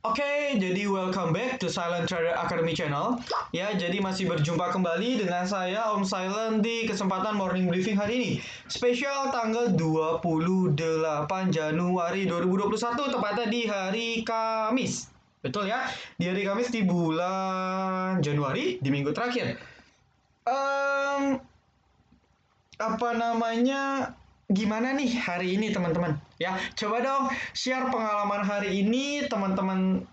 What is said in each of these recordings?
Oke, jadi welcome back to Silent Trader Academy Channel. Ya, jadi masih berjumpa kembali dengan saya Om Silent di kesempatan morning briefing hari ini. Spesial tanggal 28 Januari 2021, tepatnya di hari Kamis. Betul ya? Di hari Kamis di bulan Januari, di minggu terakhir. Apa namanya? Gimana nih hari ini teman-teman? Ya, coba dong share pengalaman hari ini teman-teman,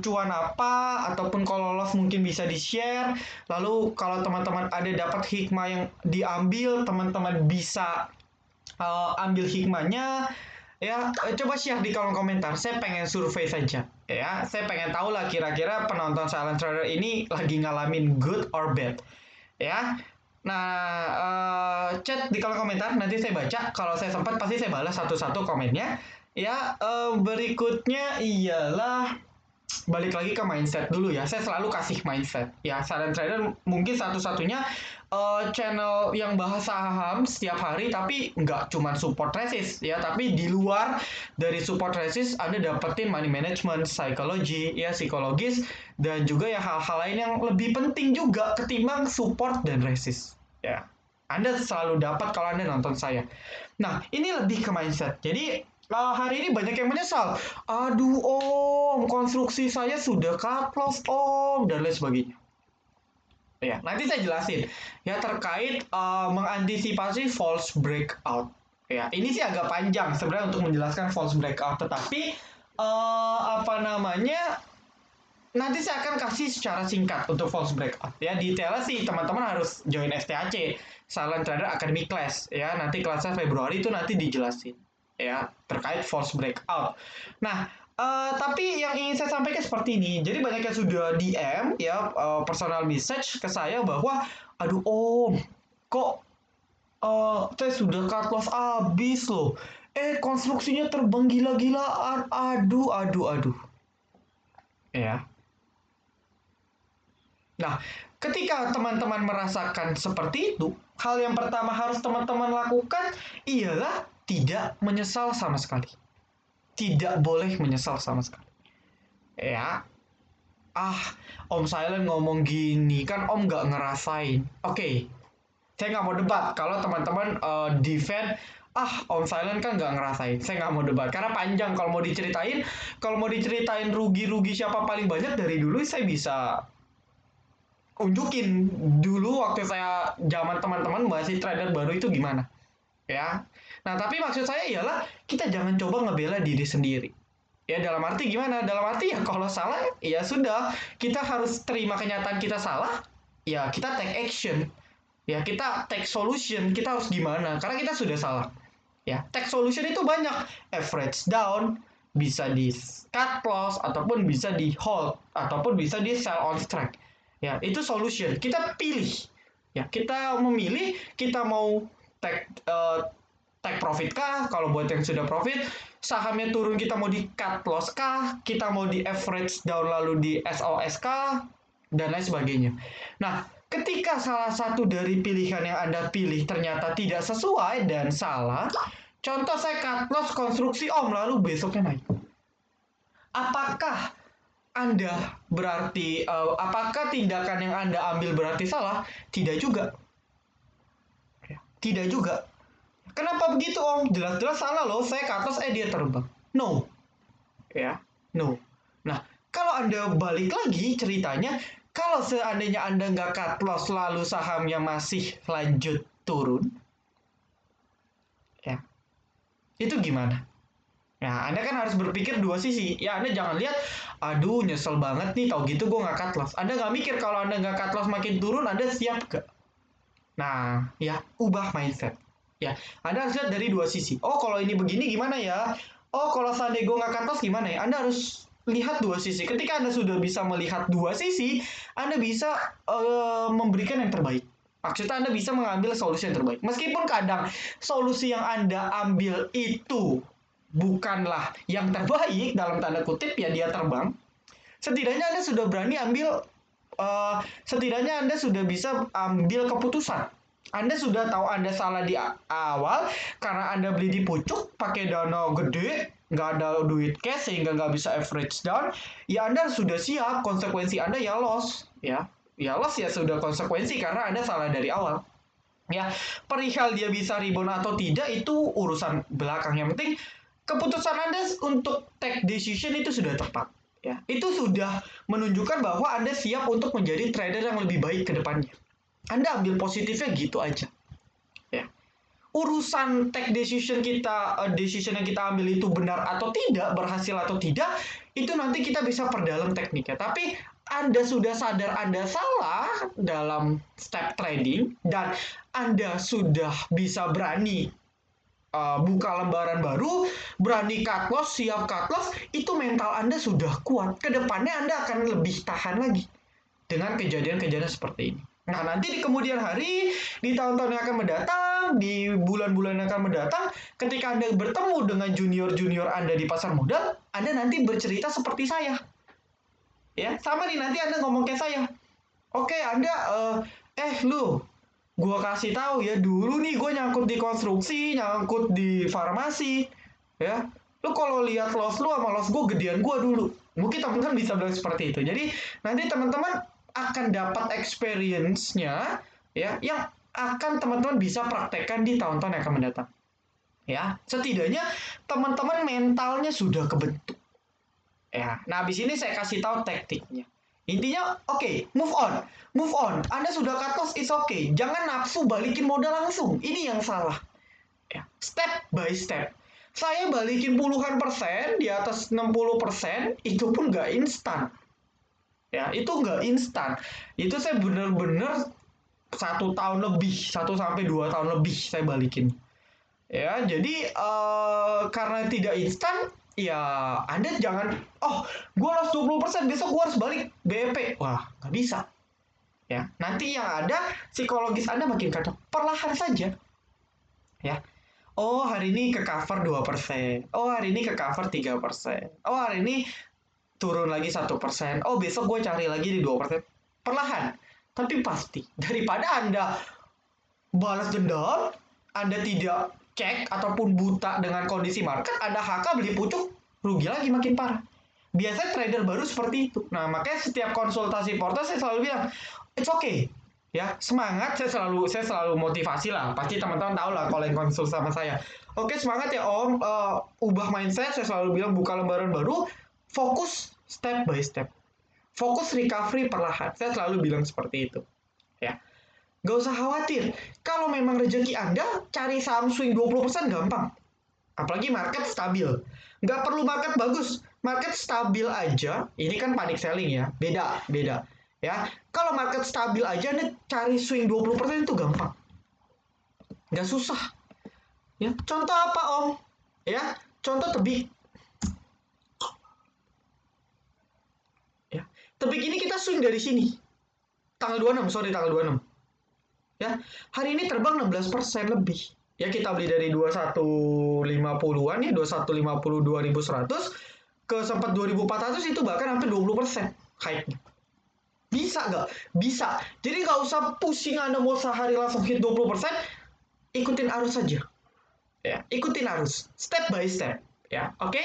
cuan apa ataupun kalau lolos mungkin bisa di-share. Lalu kalau teman-teman ada dapat hikmah yang diambil, teman-teman bisa ambil hikmahnya ya. Coba share di kolom komentar. Saya pengen survei saja ya. Saya pengen tahu lah kira-kira penonton Silent Trader ini lagi ngalamin good or bad ya. Nah, chat di kolom komentar nanti saya baca. Kalau saya sempat pasti saya balas satu-satu komennya. Ya, berikutnya ialah balik lagi ke mindset dulu ya. Saya selalu kasih mindset. Ya, Silent Trader mungkin satu-satunya channel yang bahas saham setiap hari, tapi nggak cuma support resist ya, tapi di luar dari support resist Anda dapetin money management, psikologi ya, psikologis, dan juga ya hal-hal lain yang lebih penting juga ketimbang support dan resist ya. Anda selalu dapat kalau Anda nonton saya. Nah, ini lebih ke mindset. Jadi hari ini banyak yang menyesal. Aduh om, konstruksi saya sudah cut loss om, dan lain sebagainya. Ya, nanti saya jelasin ya terkait mengantisipasi false breakout. Ya, ini sih agak panjang sebenarnya untuk menjelaskan false breakout, tetapi apa namanya? Nanti saya akan kasih secara singkat untuk false breakout ya. Detailnya sih teman-teman harus join STAC, Silent Trader Academy Class ya. Nanti kelasnya Februari itu nanti dijelasin ya terkait false breakout. Nah, tapi yang ingin saya sampaikan seperti ini. Jadi banyak yang sudah DM ya, personal message ke saya bahwa aduh om, kok saya sudah cut loss habis loh. Konstruksinya terbang gila-gilaan. Aduh, aduh, aduh. Ya. Nah, ketika teman-teman merasakan seperti itu, hal yang pertama harus teman-teman lakukan ialah tidak menyesal sama sekali. Tidak boleh menyesal sama sekali. Ya, Om Silent ngomong gini, kan Om nggak ngerasain. Oke, saya nggak mau debat. Kalau teman-teman defend, Om Silent kan nggak ngerasain. Saya nggak mau debat, karena panjang kalau mau diceritain rugi-rugi siapa paling banyak dari dulu, saya bisa unjukin dulu waktu saya zaman teman-teman masih trader baru itu gimana ya. Nah, tapi maksud saya ialah kita jangan coba ngebela diri sendiri ya. Dalam arti gimana? Dalam arti ya kalau salah ya sudah, kita harus terima kenyataan kita salah ya, kita take action ya, kita take solution. Kita harus gimana karena kita sudah salah ya. Take solution itu banyak, average down, bisa di cut loss, ataupun bisa di hold, ataupun bisa di sell on strike ya. Itu solution. Kita pilih ya, kita memilih kita mau take profit kah. Kalau buat yang sudah profit, sahamnya turun kita mau di cut loss kah, kita mau di average down lalu di SOS kah, dan lain sebagainya. Nah, ketika salah satu dari pilihan yang Anda pilih ternyata tidak sesuai dan salah, contoh saya cut loss konstruksi om lalu besoknya naik, apakah anda berarti apakah tindakan yang Anda ambil berarti salah? Tidak juga. Tidak juga. Kenapa begitu Om? Jelas-jelas salah loh. Saya ke atas dia terbang. No. Ya, no. Nah, kalau Anda balik lagi ceritanya, kalau seandainya Anda nggak cut loss lalu sahamnya masih lanjut turun, ya, itu gimana? Nah, Anda kan harus berpikir dua sisi. Ya, Anda jangan lihat, aduh nyesel banget nih, tau gitu gue nggak cut loss. Anda nggak mikir kalau Anda nggak cut loss makin turun, Anda siap gak? Nah, ya, ubah mindset. Ya, Anda harus lihat dari dua sisi. Oh, kalau ini begini gimana ya? Oh, kalau seandainya gue nggak cut loss gimana ya? Anda harus lihat dua sisi. Ketika Anda sudah bisa melihat dua sisi, Anda bisa memberikan yang terbaik. Maksudnya Anda bisa mengambil solusi yang terbaik. Meskipun kadang solusi yang Anda ambil itu bukanlah yang terbaik dalam tanda kutip ya, dia terbang, setidaknya Anda sudah berani ambil, setidaknya Anda sudah bisa ambil keputusan. Anda sudah tahu Anda salah di awal karena Anda beli di pucuk pakai dana gede nggak ada duit cash sehingga nggak bisa average down, ya Anda sudah siap konsekuensi Anda ya loss, ya loss ya sudah konsekuensi karena Anda salah dari awal. Ya, perihal dia bisa rebound atau tidak itu urusan belakang. Yang penting keputusan Anda untuk take decision itu sudah tepat. Ya, itu sudah menunjukkan bahwa Anda siap untuk menjadi trader yang lebih baik ke depannya. Anda ambil positifnya gitu aja. Ya. Urusan take decision kita, decision yang kita ambil itu benar atau tidak, berhasil atau tidak, itu nanti kita bisa perdalam tekniknya. Tapi Anda sudah sadar Anda salah dalam step trading dan Anda sudah bisa berani buka lembaran baru, berani cut loss, siap cut loss, itu mental Anda sudah kuat. Kedepannya Anda akan lebih tahan lagi dengan kejadian-kejadian seperti ini. Nah, nanti di kemudian hari, di tahun-tahun yang akan mendatang, di bulan-bulan yang akan mendatang, ketika Anda bertemu dengan junior-junior Anda di pasar modal, Anda nanti bercerita seperti saya. Ya, sama nih nanti Anda ngomong kayak saya. Oke, Anda lu gua kasih tahu ya, dulu nih gue nyangkut di konstruksi, nyangkut di farmasi, ya. Lu kalau lihat loss lu sama loss gue gedean gue dulu. Mungkin teman-teman bisa bilang seperti itu. Jadi nanti teman-teman akan dapat experience-nya ya yang akan teman-teman bisa praktekkan di tahun-tahun yang akan mendatang. Ya, setidaknya teman-teman mentalnya sudah kebentuk. Ya, nah habis ini saya kasih tahu taktiknya. Intinya, oke, move on. Move on. Anda sudah cut loss, it's okay. Jangan nafsu balikin modal langsung. Ini yang salah. Ya, step by step. Saya balikin puluhan persen, di atas 60%, itu pun nggak instan. Ya, itu nggak instan. Itu saya bener-bener 1 tahun lebih, 1 sampai 2 tahun lebih saya balikin. Ya, jadi karena tidak instan, ya Anda jangan, gue loss 20%, besok gue harus balik BEP. Wah, nggak bisa. Ya, nanti yang ada psikologis Anda makin kacau. Perlahan saja. Ya. Oh, hari ini ke cover 2%. Oh, hari ini ke cover 3%. Oh, hari ini turun lagi 1%. Oh, besok gue cari lagi di 2%. Perlahan. Tapi pasti. Daripada Anda balas dendam, Anda tidak cek ataupun buta dengan kondisi market, Anda HK beli pucuk, rugi lagi makin parah. Biasanya trader baru seperti itu. Nah, makanya setiap konsultasi portal saya selalu bilang, it's okay. Ya, semangat, saya selalu motivasi lah. Pasti teman-teman tahu lah kalau yang konsul sama saya. Oke, semangat ya Om, ubah mindset, saya selalu bilang buka lembaran baru, fokus step by step. Fokus recovery perlahan. Saya selalu bilang seperti itu. Ya. Gak usah khawatir. Kalau memang rezeki Anda, cari saham swing 20% gampang. Apalagi market stabil. Nggak perlu market bagus. Market stabil aja, ini kan panic selling ya. Beda, beda. Ya, kalau market stabil aja Anda cari swing 20% itu gampang. Nggak susah. Ya, contoh apa Om? Ya, contoh tebik. Ya, tebik ini kita swing dari sini. Tanggal 26. Ya, hari ini terbang 16% lebih. Ya, kita beli dari 2150-an ya, 2150 2100 ke sempat 2400 itu bahkan hampir 20% high-nya. Bisa nggak? Bisa. Jadi nggak usah pusing Anda mau sehari langsung hit 20%, ikutin arus saja. Ya, ikutin arus, step by step. Ya, oke?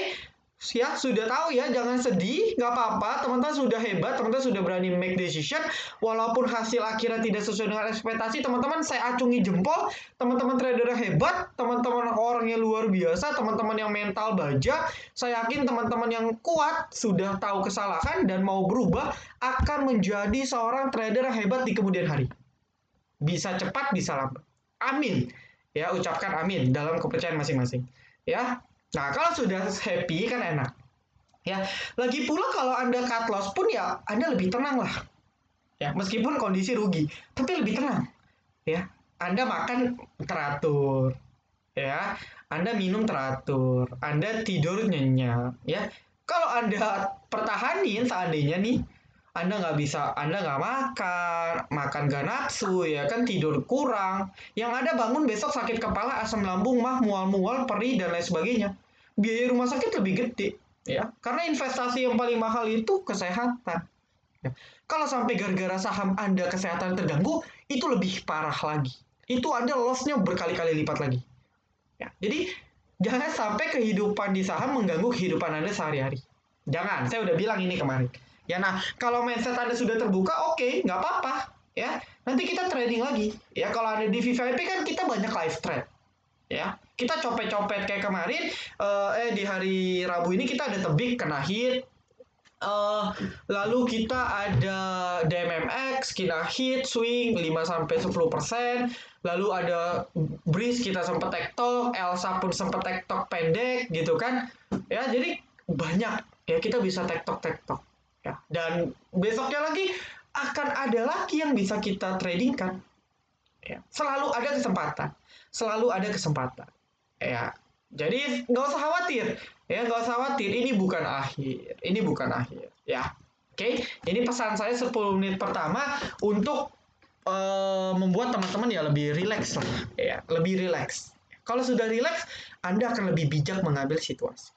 Ya, sudah tahu ya, jangan sedih, nggak apa-apa, teman-teman sudah hebat, teman-teman sudah berani make decision, walaupun hasil akhirnya tidak sesuai dengan ekspektasi, teman-teman saya acungi jempol, teman-teman trader yang hebat, teman-teman orang yang luar biasa, teman-teman yang mental baja, saya yakin teman-teman yang kuat, sudah tahu kesalahan dan mau berubah, akan menjadi seorang trader yang hebat di kemudian hari. Bisa cepat, bisa lambat. Amin. Ya, ucapkan amin dalam kepercayaan masing-masing. Ya, nah, kalau sudah happy kan enak. Ya, lagi pula kalau Anda cut loss pun ya Anda lebih tenang lah. Ya, meskipun kondisi rugi, tapi lebih tenang. Ya, Anda makan teratur. Ya, Anda minum teratur. Anda tidur nyenyak, ya. Kalau Anda pertahanin seandainya nih anda nggak bisa, Anda nggak makan nggak nafsu, ya kan tidur kurang. Yang ada bangun besok sakit kepala, asam lambung, mah, mual-mual, perih dan lain sebagainya. Biaya rumah sakit lebih gede, ya. Karena investasi yang paling mahal itu kesehatan. Ya. Kalau sampai gara-gara saham Anda kesehatan terganggu, itu lebih parah lagi. Itu Anda loss-nya berkali-kali lipat lagi. Ya. Jadi Jangan sampai kehidupan di saham mengganggu kehidupan Anda sehari-hari. Jangan, saya udah bilang ini kemarin. Ya, nah, kalau mindset Anda sudah terbuka, oke, nggak apa-apa. Ya, nanti kita trading lagi. Ya, kalau ada di VVIP kan kita banyak live trade. Ya, kita copet-copet kayak kemarin. Di hari Rabu ini kita ada tebik kena hit. Lalu kita ada DMMX, kena hit, swing 5-10%. Lalu ada breeze, kita sempat tektok, Elsa pun sempat tektok pendek gitu kan. Ya, jadi banyak ya kita bisa tektok-tektok. Ya, dan besoknya lagi akan ada lagi yang bisa kita trading kan. Ya, selalu ada kesempatan. Selalu ada kesempatan. Ya, jadi nggak usah khawatir. Ya, nggak usah khawatir. Ini bukan akhir. Ini bukan akhir. Ya, oke. Ini pesan saya 10 menit pertama untuk membuat teman-teman ya lebih rileks lah. Ya, lebih rileks. Kalau sudah rileks, Anda akan lebih bijak mengambil situasi.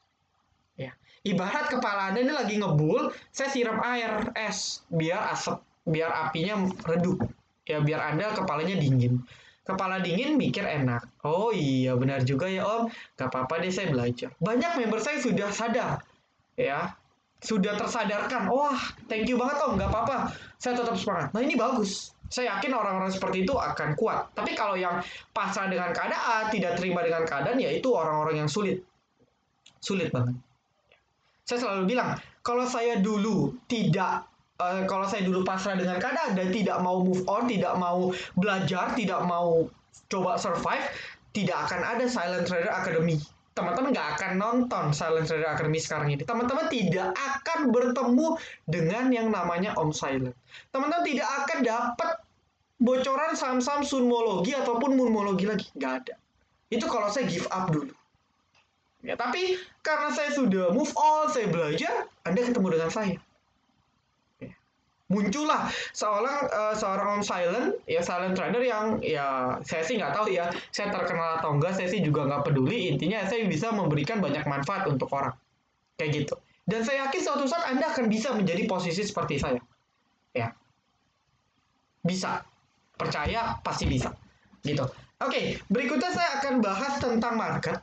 Ya, ibarat kepala Anda ini lagi ngebul, saya siram air es biar asap, biar apinya redup. Ya, biar Anda kepalanya dingin. Kepala dingin mikir enak. Oh iya benar juga ya Om. Gak apa-apa deh saya belajar. Banyak member saya sudah sadar. Ya. Sudah tersadarkan. Wah thank you banget Om. Gak apa-apa. Saya tetap semangat. Nah ini bagus. Saya yakin orang-orang seperti itu akan kuat. Tapi kalau yang pasrah dengan keadaan, tidak terima dengan keadaan, ya itu orang-orang yang sulit. Sulit banget. Saya selalu bilang, kalau saya dulu pasrah dengan keadaan dan tidak mau move on, tidak mau belajar, tidak mau coba survive, tidak akan ada Silent Trader Academy. Teman-teman nggak akan nonton Silent Trader Academy sekarang ini. Teman-teman tidak akan bertemu dengan yang namanya Om Silent. Teman-teman tidak akan dapat bocoran saham-saham sunmologi ataupun moonmologi lagi. Nggak ada. Itu kalau saya give up dulu. Ya, tapi karena saya sudah move on, saya belajar, Anda ketemu dengan saya. Ya. Muncullah seorang Om Silent, ya silent trader yang ya saya sih nggak tahu ya, saya terkenal atau enggak, saya sih juga nggak peduli. Intinya saya bisa memberikan banyak manfaat untuk orang, kayak gitu. Dan saya yakin suatu saat Anda akan bisa menjadi posisi seperti saya. Ya, bisa. Percaya pasti bisa. Gitu. Oke, berikutnya saya akan bahas tentang market.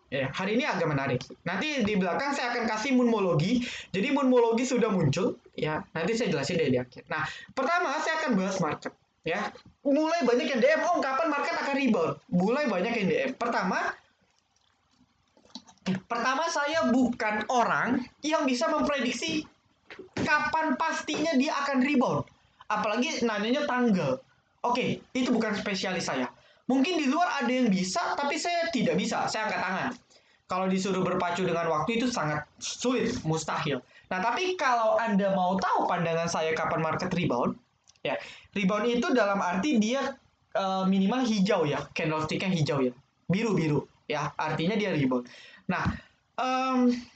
Ya, hari ini agak menarik. Nanti di belakang saya akan kasih moonmologi. Jadi moonmologi sudah muncul, ya. Nanti saya jelasin deh di akhir. Nah, pertama saya akan bahas market, ya. Mulai banyak yang DM, "Oh, kapan market akan rebound?" Mulai banyak yang DM. Pertama saya bukan orang yang bisa memprediksi kapan pastinya dia akan rebound. Apalagi nanyanya tanggal. Oke, itu bukan spesialis saya. Mungkin di luar ada yang bisa, tapi saya tidak bisa. Saya angkat tangan. Kalau disuruh berpacu dengan waktu itu sangat sulit, mustahil. Nah, tapi kalau Anda mau tahu pandangan saya kapan market rebound, ya, rebound itu dalam arti dia minimal hijau ya, candlestick-nya hijau ya, biru-biru ya, artinya dia rebound. Nah,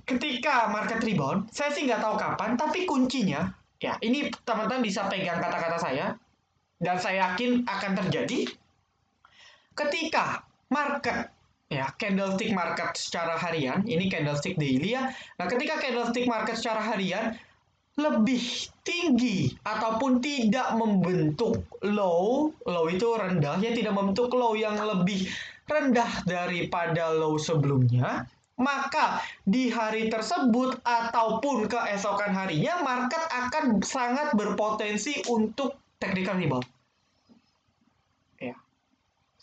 ketika market rebound, saya sih nggak tahu kapan, tapi kuncinya, ya, ini teman-teman bisa pegang kata-kata saya, dan saya yakin akan terjadi ketika market ya candlestick market secara harian, ini candlestick daily ya. Nah, ketika candlestick market secara harian lebih tinggi ataupun tidak membentuk low itu rendah ya, tidak membentuk low yang lebih rendah daripada low sebelumnya, maka di hari tersebut ataupun keesokan harinya market akan sangat berpotensi untuk technical rebound. Ya.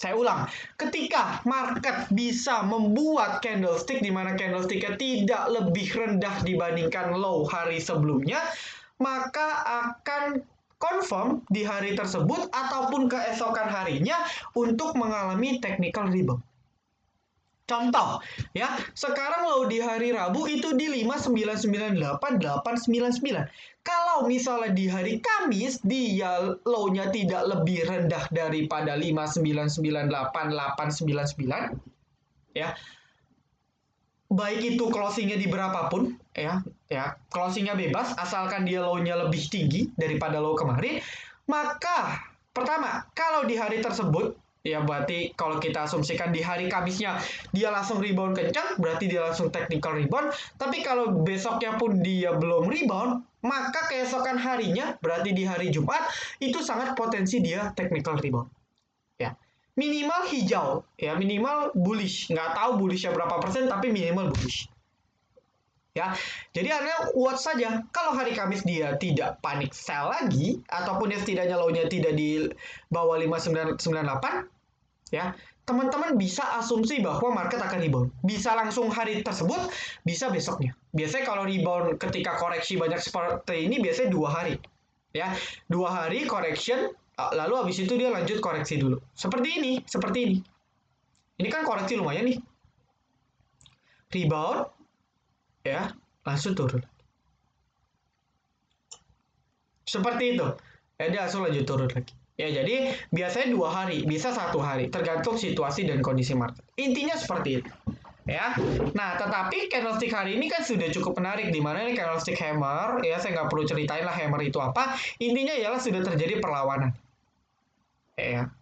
Saya ulang, ketika market bisa membuat candlestick di mana candlesticknya tidak lebih rendah dibandingkan low hari sebelumnya, maka akan confirm di hari tersebut ataupun keesokan harinya untuk mengalami technical rebound. Contoh, ya, sekarang low di hari Rabu itu di 5998, 899. Kalau misalnya di hari Kamis, dia low-nya tidak lebih rendah daripada 5998, 899, ya, baik itu closingnya di berapapun, ya, closingnya bebas, asalkan dia low-nya lebih tinggi daripada low kemarin, maka pertama, kalau di hari tersebut, ya berarti kalau kita asumsikan di hari Kamisnya dia langsung rebound kencang, berarti dia langsung technical rebound. Tapi kalau besoknya pun dia belum rebound, maka keesokan harinya, berarti di hari Jumat, itu sangat potensi dia technical rebound. Ya. minimal hijau, ya minimal bullish. Nggak tahu bullishnya berapa persen, tapi minimal bullish. Ya, jadi Anda watch saja. Kalau hari Kamis dia tidak panik sell lagi, ataupun dia setidaknya low-nya tidak di bawah 5998, ya, teman-teman bisa asumsi bahwa market akan rebound. Bisa langsung hari tersebut, bisa besoknya. Biasanya kalau rebound ketika koreksi banyak seperti ini, biasanya 2 hari. Ya, 2 hari correction, lalu habis itu dia lanjut koreksi dulu. Seperti ini, seperti ini. Ini kan koreksi lumayan nih. Rebound, ya, langsung turun. Seperti itu. Ya, dia langsung lanjut turun lagi. Ya, jadi biasanya 2 hari, bisa 1 hari, tergantung situasi dan kondisi market. Intinya seperti itu. Ya, nah tetapi candlestick hari ini kan sudah cukup menarik, di mana ini candlestick hammer, ya saya nggak perlu ceritain lah hammer itu apa. Intinya ialah sudah terjadi perlawanan. Ya,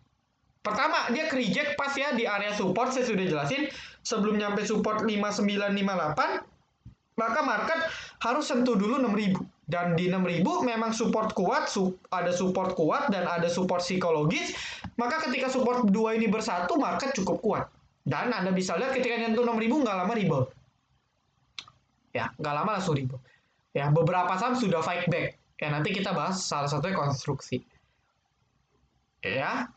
pertama dia reject pas ya di area support, saya sudah jelasin sebelum nyampe support 5958, maka market harus sentuh dulu 6000. Dan di 6000 memang support kuat, ada support kuat dan ada support psikologis. Maka ketika support dua ini bersatu, market cukup kuat. Dan Anda bisa lihat ketika nyentuh 6000 nggak lama rebound. Ya, nggak lama langsung rebound. Ya, beberapa saham sudah fight back. Ya, nanti kita bahas salah satunya konstruksi. Ya.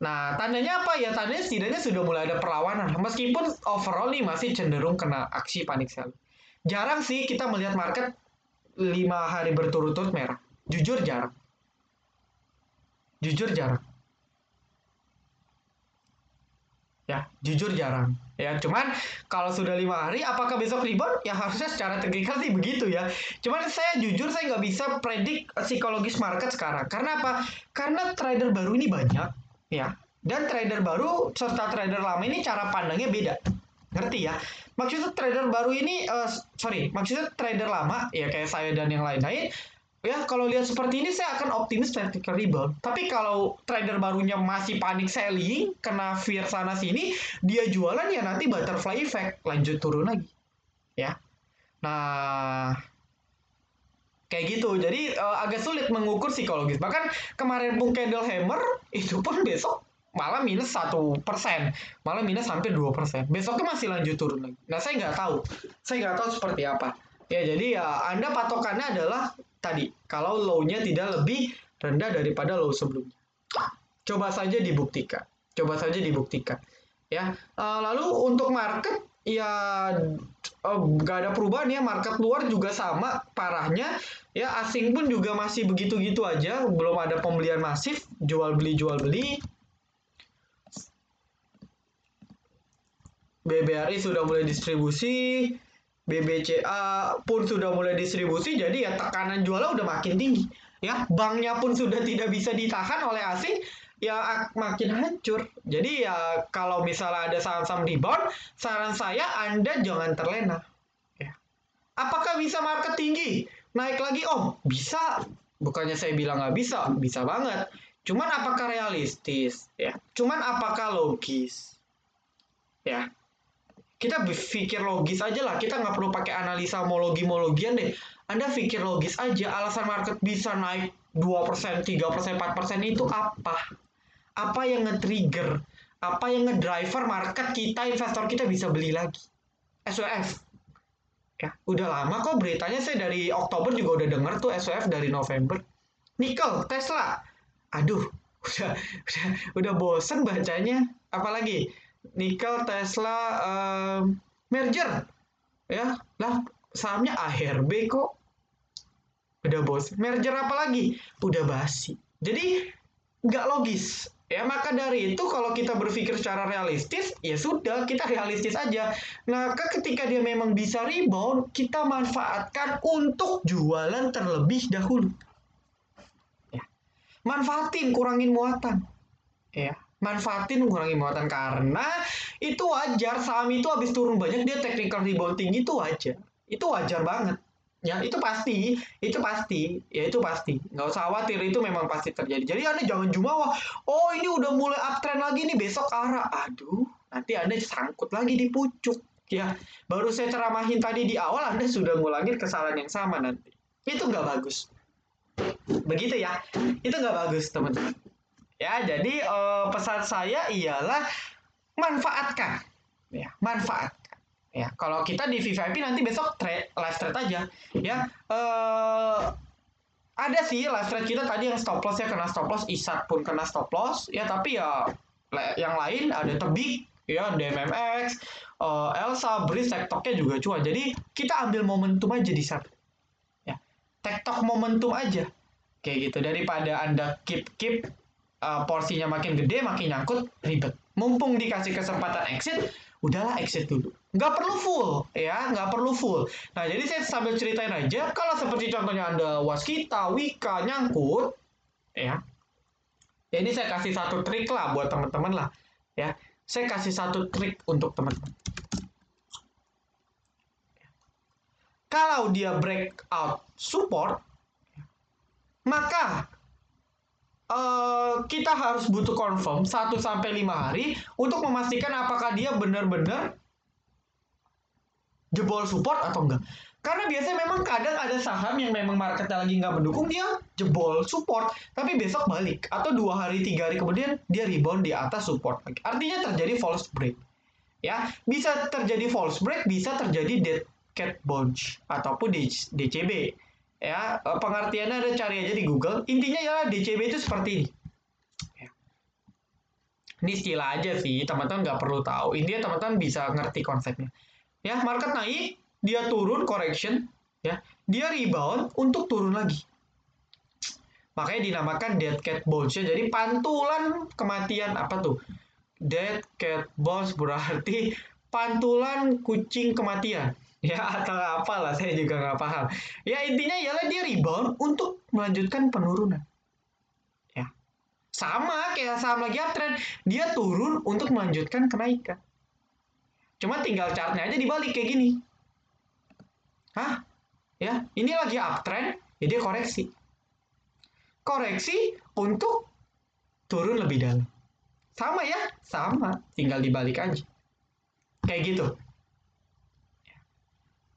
Nah, tandanya apa ya? Tandanya setidaknya sudah mulai ada perlawanan. Meskipun overall nih masih cenderung kena aksi panic selling. Jarang sih kita melihat market 5 hari berturut-turut merah. Jujur jarang. Jujur jarang. Ya, jujur jarang. Ya, cuman kalau sudah 5 hari, apakah besok rebound? Ya harusnya secara teknikal sih begitu ya. Cuman saya jujur saya nggak bisa predik psikologis market sekarang. Karena apa? Karena trader baru ini banyak, ya. Dan trader baru serta trader lama ini cara pandangnya beda. Ngerti ya? Maksudnya trader baru ini, maksudnya trader lama, ya kayak saya dan yang lain-lain, ya kalau lihat seperti ini saya akan optimis vertical rebound. Tapi kalau trader barunya masih panik selling, kena fear sana sini, dia jualan ya nanti butterfly effect, lanjut turun lagi. Ya. Nah, kayak gitu. Jadi agak sulit mengukur psikologis. Bahkan kemarin pun candle hammer itu pun besok malah minus 1%, malah minus hampir 2%. Besoknya masih lanjut turun lagi. Nah, saya nggak tahu seperti apa. Ya, jadi ya Anda patokannya adalah tadi, kalau low-nya tidak lebih rendah daripada low sebelumnya. Coba saja dibuktikan. Coba saja dibuktikan. Ya, lalu untuk market ya nggak ada perubahan ya, market luar juga sama parahnya ya, asing pun juga masih begitu-gitu aja, belum ada pembelian masif, jual beli. BBRI sudah mulai distribusi, BBCA pun sudah mulai distribusi, jadi ya tekanan jualnya udah makin tinggi. Ya, banknya pun sudah tidak bisa ditahan oleh asing, ya makin hancur. Jadi ya kalau misalnya ada saham-saham rebound, saran saya Anda jangan terlena. Ya. Apakah bisa market tinggi? Naik lagi? Oh, bisa. Bukannya saya bilang nggak bisa, bisa banget. Cuman apakah realistis? Ya. Cuman apakah logis? Ya, kita berpikir logis aja lah, kita nggak perlu pakai analisa homologian deh. Anda pikir logis aja, alasan market bisa naik 2%, 3%, 4% itu apa? Apa yang nge-trigger? Apa yang nge-driver market kita, investor kita bisa beli lagi? SWF. Ya, udah lama kok beritanya, saya dari Oktober juga udah denger tuh SWF dari November. Nikel, Tesla. Aduh, udah bosen bacanya. Apalagi Nikel, Tesla, merger, ya lah sahamnya ARB kok, udah bos, merger apa lagi, udah basi, jadi nggak logis ya. Maka dari itu kalau kita berpikir secara realistis, ya sudah kita realistis aja. Nah, ketika dia memang bisa rebound, kita manfaatkan untuk jualan terlebih dahulu ya. Manfaatin, kurangin muatan ya, manfaatin kurangi muatan, karena itu wajar, saham itu habis turun banyak dia technical rebound tinggi, itu wajar banget ya, itu pasti nggak usah khawatir, itu memang pasti terjadi. Jadi Anda jangan jumawa, oh ini udah mulai uptrend lagi nih besok arah, aduh nanti Anda sangkut lagi di pucuk ya. Baru saya ceramahin tadi di awal, Anda sudah ngulangin kesalahan yang sama, nanti itu nggak bagus begitu ya, itu nggak bagus teman-teman Ya, jadi pesan saya ialah manfaatkan, ya, manfaatkan. Ya, kalau kita di VVIP nanti besok live trade aja, ya. Ada sih live trade kita tadi yang stop loss ya kena stop loss, ISAT pun kena stop loss, ya tapi ya yang lain ada Tebik, ya DMMX, Elsa, Breeze, TikToknya juga cuan. Jadi kita ambil momentum aja di sana. Ya, TikTok momentum aja kayak gitu daripada anda keep porsinya makin gede makin nyangkut ribet, mumpung dikasih kesempatan exit udahlah exit dulu, nggak perlu full, ya nggak perlu full. Nah jadi saya sambil ceritain aja, kalau seperti contohnya anda Waskita, Wika nyangkut, ya ini saya kasih satu trik lah buat teman-teman lah, ya saya kasih satu trik untuk teman-teman. Kalau dia breakout support, maka kita harus butuh confirm 1 sampai 5 hari untuk memastikan apakah dia benar-benar jebol support atau enggak. Karena biasanya memang kadang ada saham yang memang marketnya lagi nggak mendukung, dia jebol support, tapi besok balik. Atau 2 hari, 3 hari kemudian dia rebound di atas support lagi. Artinya terjadi false break. Ya, bisa terjadi false break, bisa terjadi dead cat bounce ataupun DCB. Ya, pengertiannya ada, cari aja di Google. Intinya ya DCB itu seperti ini. Ini istilah aja sih, teman-teman nggak perlu tahu. Intinya teman-teman bisa ngerti konsepnya. Ya, market naik, dia turun correction, ya, dia rebound untuk turun lagi. Makanya dinamakan dead cat bounce. Jadi pantulan kematian apa tuh? Dead cat bounce berarti pantulan kucing kematian. Ya, atau apalah, saya juga nggak paham. Ya, intinya ialah dia rebound untuk melanjutkan penurunan. Ya, sama kayak saham lagi uptrend, dia turun untuk melanjutkan kenaikan. Cuma tinggal chartnya aja dibalik kayak gini. Hah? Ya, ini lagi uptrend, ya dia koreksi. Koreksi untuk turun lebih dalam. Sama ya? Sama. Tinggal dibalik aja. Kayak gitu.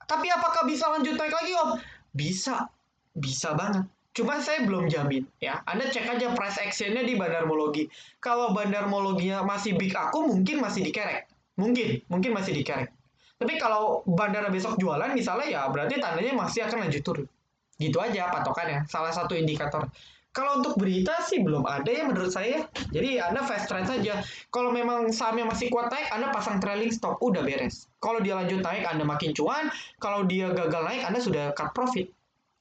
Tapi apakah bisa lanjut naik lagi, Om? Bisa. Bisa banget. Cuma saya belum jamin ya. Anda cek aja price action-nya di Bandarmologi. Kalau Bandarmologinya masih big aku, mungkin masih dikerek. Mungkin masih dikerek. Tapi kalau Bandara besok jualan misalnya, ya berarti tandanya masih akan lanjut turun. Gitu aja patokannya. Salah satu indikator. Kalau untuk berita sih belum ada ya menurut saya. Jadi Anda fast trade saja. Kalau memang sahamnya masih kuat naik, Anda pasang trailing stop, udah beres. Kalau dia lanjut naik, Anda makin cuan. Kalau dia gagal naik, Anda sudah cut profit.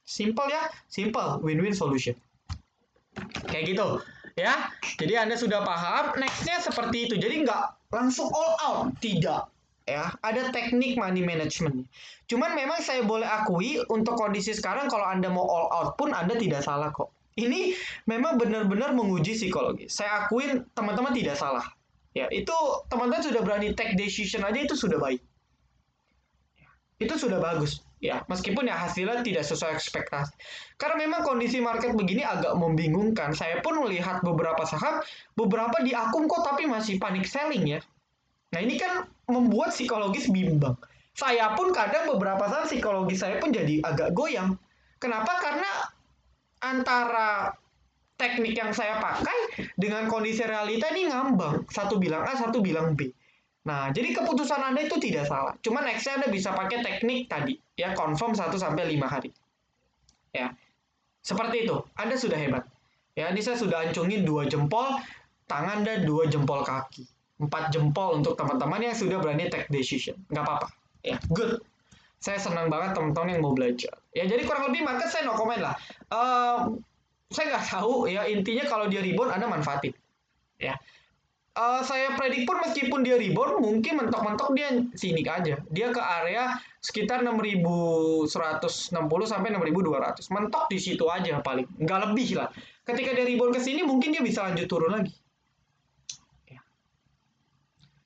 Simple ya, simple, win-win solution. Kayak gitu, ya. Jadi Anda sudah paham, nextnya seperti itu. Jadi nggak langsung all out, tidak. Ya, ada teknik money management. Cuman memang saya boleh akui, untuk kondisi sekarang, kalau Anda mau all out pun Anda tidak salah kok. Ini memang benar-benar menguji psikologi. Saya akuin teman-teman tidak salah. Ya, itu teman-teman sudah berani take decision aja, itu sudah baik. Itu sudah bagus ya, meskipun ya hasilnya tidak sesuai ekspektasi. Karena memang kondisi market begini agak membingungkan. Saya pun melihat beberapa saham, beberapa di akun kok tapi masih panik selling ya. Nah ini kan membuat psikologis bimbang. Saya pun kadang beberapa saham psikologis saya pun jadi agak goyang. Kenapa? Karena antara teknik yang saya pakai dengan kondisi realita ini ngambang. Satu bilang A, satu bilang B. Nah, jadi keputusan Anda itu tidak salah. Cuma next-nya Anda bisa pakai teknik tadi, ya confirm 1 sampai 5 hari. Ya, seperti itu. Anda sudah hebat. Ya, ini saya sudah ancungin 2 jempol tangan dan 2 jempol kaki. 4 jempol untuk teman-teman yang sudah berani take decision. Nggak apa-apa. Ya, good. Saya senang banget teman-teman yang mau belajar. Ya, jadi kurang lebih market saya no comment lah. Saya nggak tahu ya, intinya kalau dia rebound Anda manfaatin. Ya, saya predik pun meskipun dia rebound, mungkin mentok-mentok dia sini aja. Dia ke area sekitar 6.160 sampai 6.200. Mentok di situ aja paling, nggak lebih lah. Ketika dia rebound ke sini, mungkin dia bisa lanjut turun lagi. Ya.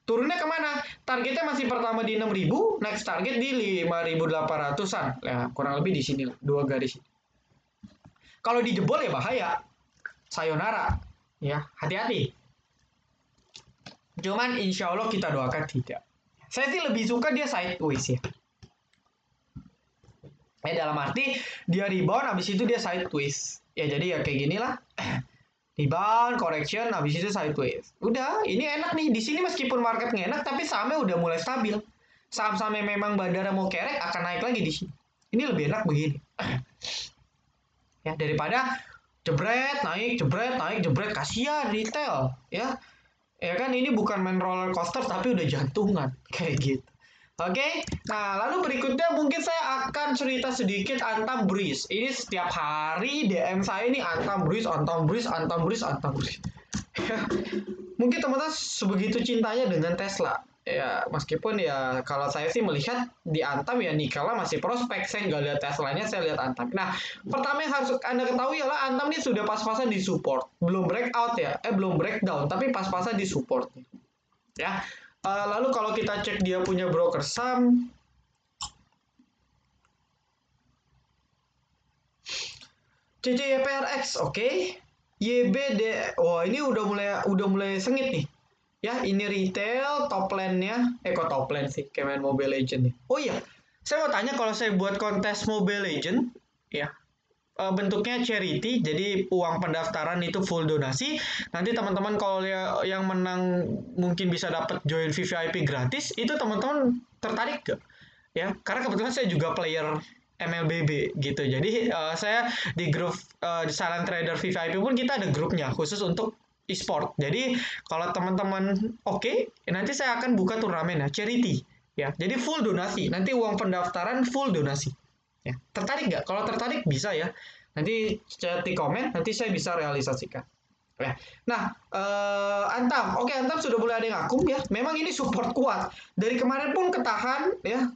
Turunnya kemana? Targetnya masih pertama di 6.000, next target di 5.800-an. Ya, kurang lebih di sini lah, 2 garis. Kalau dijebol ya bahaya. Sayonara. Ya, hati-hati. Cuman insya Allah kita doakan tidak. Saya sih lebih suka dia sideways ya. Dalam arti dia rebound, habis itu dia sideways. Ya jadi ya kayak gini lah. Rebound, correction, habis itu sideways. Udah, ini enak nih. Di sini meskipun market nggak enak, tapi sahamnya udah mulai stabil. Saham-saham yang memang bandara mau kerek akan naik lagi di sini. Ini lebih enak begini. Ya, daripada jebret, naik, jebret, kasihan retail, ya. Ya kan ini bukan main roller coaster tapi udah jantungan kayak gitu. Oke, nah lalu berikutnya mungkin saya akan cerita sedikit Antam Breeze. Ini setiap hari DM saya ini Antam Breeze, Antam Breeze, Antam Breeze, Antam Breeze. Mungkin teman-teman sebegitu cintanya dengan Tesla. Ya, meskipun ya kalau saya sih melihat di Antam ya Nikola masih prospek. Saya nggak lihat Teslanya, saya lihat Antam. Nah, pertama yang harus Anda ketahui adalah Antam ini sudah pas-pasan di support. Belum breakout ya, belum breakdown, tapi pas-pasan di support. Ya, lalu kalau kita cek dia punya broker saham, CCYPRX, oke. YBD, wah ini udah mulai sengit nih. Ya, ini retail, top lane-nya, kok top lane sih, kayak main Mobile Legends nih. Oh iya, saya mau tanya kalau saya buat kontes Mobile Legends, ya, bentuknya charity, jadi uang pendaftaran itu full donasi. Nanti teman-teman kalau yang menang mungkin bisa dapat join VVIP gratis, itu teman-teman tertarik gak? Ya, karena kebetulan saya juga player MLBB gitu. Jadi saya di grup di Silent Trader VVIP pun kita ada grupnya khusus untuk e-sport. Jadi kalau teman-teman oke, nanti saya akan buka turnamen ya, charity. Ya, jadi full donasi. Nanti uang pendaftaran full donasi. Ya, tertarik nggak? Kalau tertarik bisa ya. Nanti chat di komen, nanti saya bisa realisasikan. Ya. Nah, Antam, oke Antam sudah mulai ada yang akum ya. Memang ini support kuat. Dari kemarin pun ketahan ya,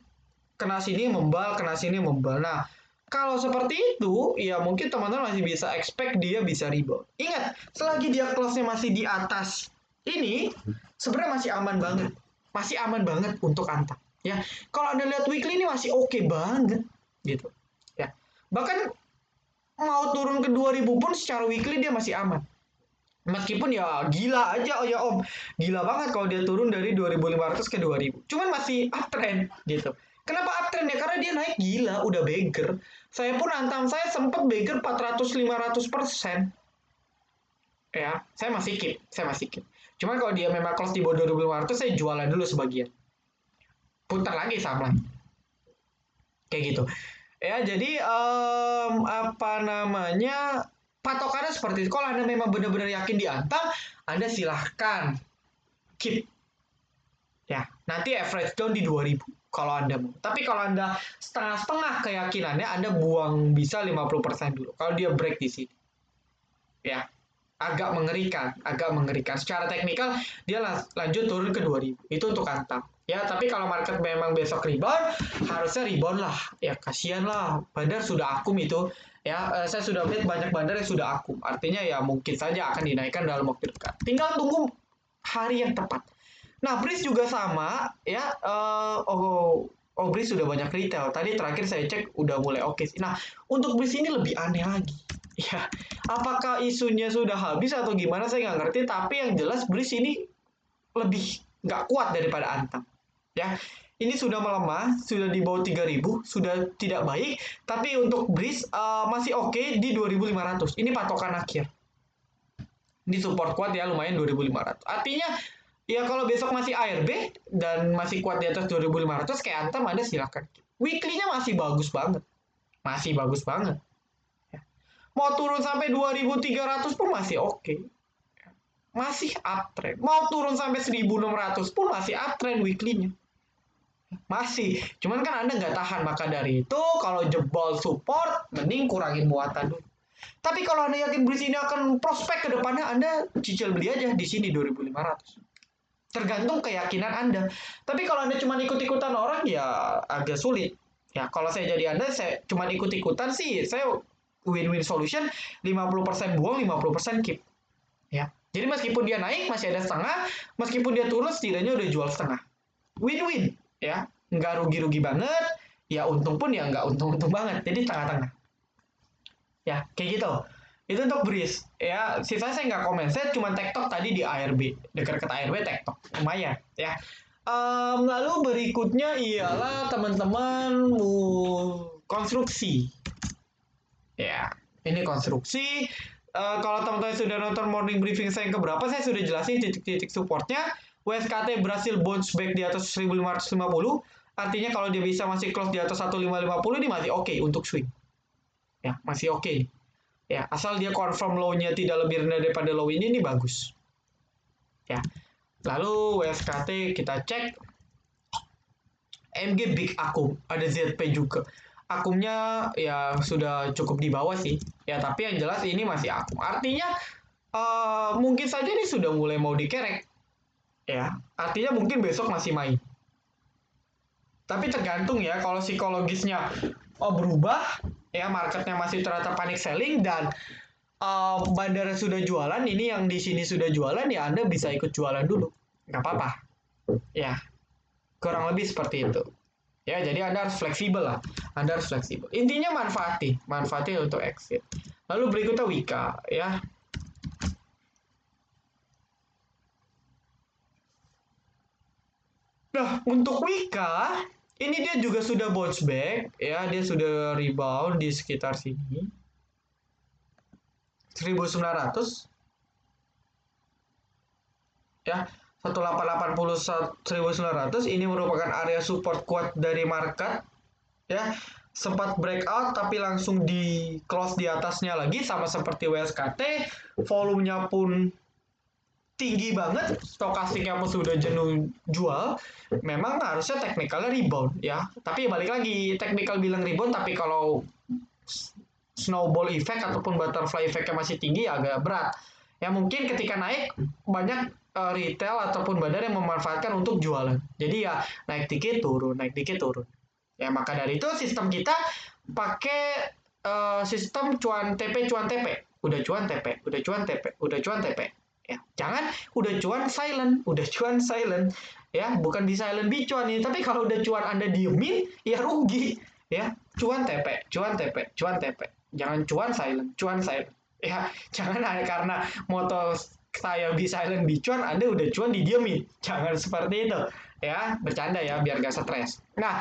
kena sini membal, kena sini membal. Nah, kalau seperti itu, ya mungkin teman-teman masih bisa expect dia bisa rebound. Ingat, selagi dia close-nya masih di atas ini, sebenarnya masih aman banget. Masih aman banget untuk Antam. Ya, kalau Anda lihat weekly ini masih oke banget gitu. Ya. Bahkan mau turun ke 2000 pun secara weekly dia masih aman. Meskipun ya gila aja oh ya Om. Gila banget kalau dia turun dari 2.500 ke 2.000. Cuman masih uptrend gitu. Kenapa uptrend ya? Karena dia naik gila, udah beggar. Saya pun Antam saya sempat beggar 400-500%. Ya, saya masih keep. Cuman kalau dia memang close di bawah 2.500 saya jualan dulu sebagian. Putar lagi saham lain. Kayak gitu. Ya, jadi apa namanya? Patokannya seperti itu. Kalau Anda memang benar-benar yakin di Antam, Anda silahkan keep. Ya, nanti average down di 2000 kalau Anda mau. Tapi kalau Anda setengah-setengah keyakinannya, Anda buang bisa 50% dulu. Kalau dia break di sini. Ya, agak mengerikan. Secara teknikal dia lanjut turun ke 2000. Itu untuk Antam. Ya, tapi kalau market memang besok rebound, harusnya rebound lah. Ya, kasihan lah. Bandar sudah akum itu. Ya, saya sudah lihat banyak bandar yang sudah akum. Artinya ya mungkin saja akan dinaikkan dalam waktu dekat. Tinggal tunggu hari yang tepat. Nah, Breeze juga sama ya. Breeze sudah banyak retail. Tadi terakhir saya cek udah mulai oke sih. Nah, untuk Breeze ini lebih aneh lagi. Ya, apakah isunya sudah habis atau gimana saya nggak ngerti. Tapi yang jelas Breeze ini lebih nggak kuat daripada Antam. Ya, ini sudah melemah, sudah di bawah 3.000, sudah tidak baik. Tapi untuk Breeze masih oke di 2.500. Ini patokan akhir. Ini support kuat ya, lumayan 2.500. Artinya ya kalau besok masih ARB dan masih kuat di atas 2.500 kayak Antam Anda silakan. Weekly-nya masih bagus banget. Masih bagus banget. Mau turun sampai 2.300 pun masih oke. Masih uptrend. Mau turun sampai 1.600 pun masih uptrend weekly-nya. Masih. Cuman kan Anda nggak tahan. Maka dari itu kalau jebol support, mending kurangin muatan dulu. Tapi kalau Anda yakin Breeze ini akan prospek ke depannya, Anda cicil beli aja di sini 2.500. Tergantung keyakinan Anda. Tapi kalau Anda cuma ikut-ikutan orang ya agak sulit. Ya, kalau saya jadi Anda, saya cuma ikut-ikutan sih, saya win-win solution, 50% buang, 50% keep. Ya. Jadi meskipun dia naik masih ada setengah, meskipun dia turun setidaknya udah jual setengah. Win-win, ya. Nggak rugi-rugi banget, ya untung pun ya nggak untung-untung banget. Jadi tengah-tengah. Ya, kayak gitu. Itu untuk Breeze. Ya, sisanya saya nggak komen. Saya cuma tektok tadi di ARB. Dekat ARB tektok. Lumayan, ya. Lalu berikutnya ialah teman-teman konstruksi. Ya, ini konstruksi. Kalau teman-teman sudah nonton morning briefing saya yang keberapa, saya sudah jelasin titik-titik supportnya. WSKT berhasil bounce back di atas 1550. Artinya kalau dia bisa masih close di atas 1550 ini masih oke untuk swing. Ya, masih oke. Ya, asal dia confirm low-nya tidak lebih rendah daripada low ini bagus. Ya. Lalu WSKT kita cek. MG Big Akum, ada ZP juga. Akumnya ya sudah cukup di bawah sih. Ya, tapi yang jelas ini masih akum. Artinya mungkin saja ini sudah mulai mau dikerek. Ya, artinya mungkin besok masih main. Tapi tergantung ya, kalau psikologisnya berubah, ya marketnya masih ternyata panic selling dan bandara sudah jualan, ini yang di sini sudah jualan, ya Anda bisa ikut jualan dulu. Nggak apa-apa. Ya, kurang lebih seperti itu. Ya, jadi Anda harus fleksibel lah. Anda harus fleksibel. Intinya manfaatin untuk exit. Lalu berikutnya Wika, ya. Nah, untuk Wika, ini dia juga sudah bounce back, ya, dia sudah rebound di sekitar sini. 1900. Ya, 1880 1900 ini merupakan area support kuat dari market, ya. Sempat breakout tapi langsung di close di atasnya lagi sama seperti WSKT, volumenya pun tinggi banget, stokastiknya pun sudah jenuh jual. Memang harusnya technicalnya rebound ya, tapi balik lagi technical bilang rebound, tapi kalau snowball effect ataupun butterfly effect-nya masih tinggi agak berat ya. Mungkin ketika naik banyak retail ataupun bandar yang memanfaatkan untuk jualan, jadi ya naik dikit turun ya. Maka dari itu sistem kita pakai sistem cuan TP udah cuan TP udah cuan TP ya. Jangan udah cuan silent ya, bukan di silent be cuan ini, tapi kalau udah cuan Anda diemin ya rugi ya. Cuan TP jangan cuan silent ya. Jangan karena moto saya be silent be cuan Anda udah cuan didiemin, jangan seperti itu ya. Bercanda ya biar gak stres. Nah,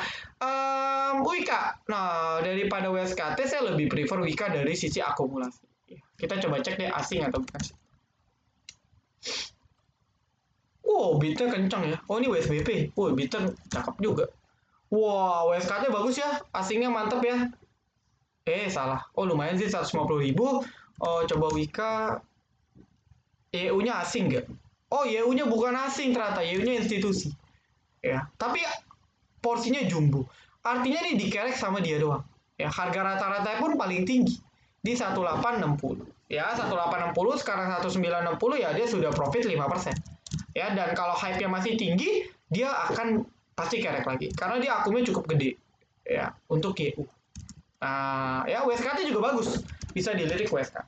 Wika, nah daripada WSKT saya lebih prefer Wika dari sisi akumulasi. Kita coba cek deh asing atau bukan. Wow, bitnya kencang ya. Oh, ini WSBP. Wow, bitnya cakep juga. Wow, WSKT bagus ya. Asingnya mantep ya. Salah. Oh, lumayan sih 150.000. Oh, coba Wika. YU-nya asing nggak? Oh, YU-nya bukan asing ternyata. YU-nya institusi. Ya, tapi porsinya jumbo. Artinya ini dikerek sama dia doang. Ya, harga rata-rata pun paling tinggi di 1860. Ya, 1860 sekarang 1960 ya dia sudah profit 5%. Ya, dan kalau hype-nya masih tinggi, dia akan pasti kerek lagi karena dia akumnya cukup gede ya untuk YU. Ya WSKT juga bagus, bisa dilirik WSKT.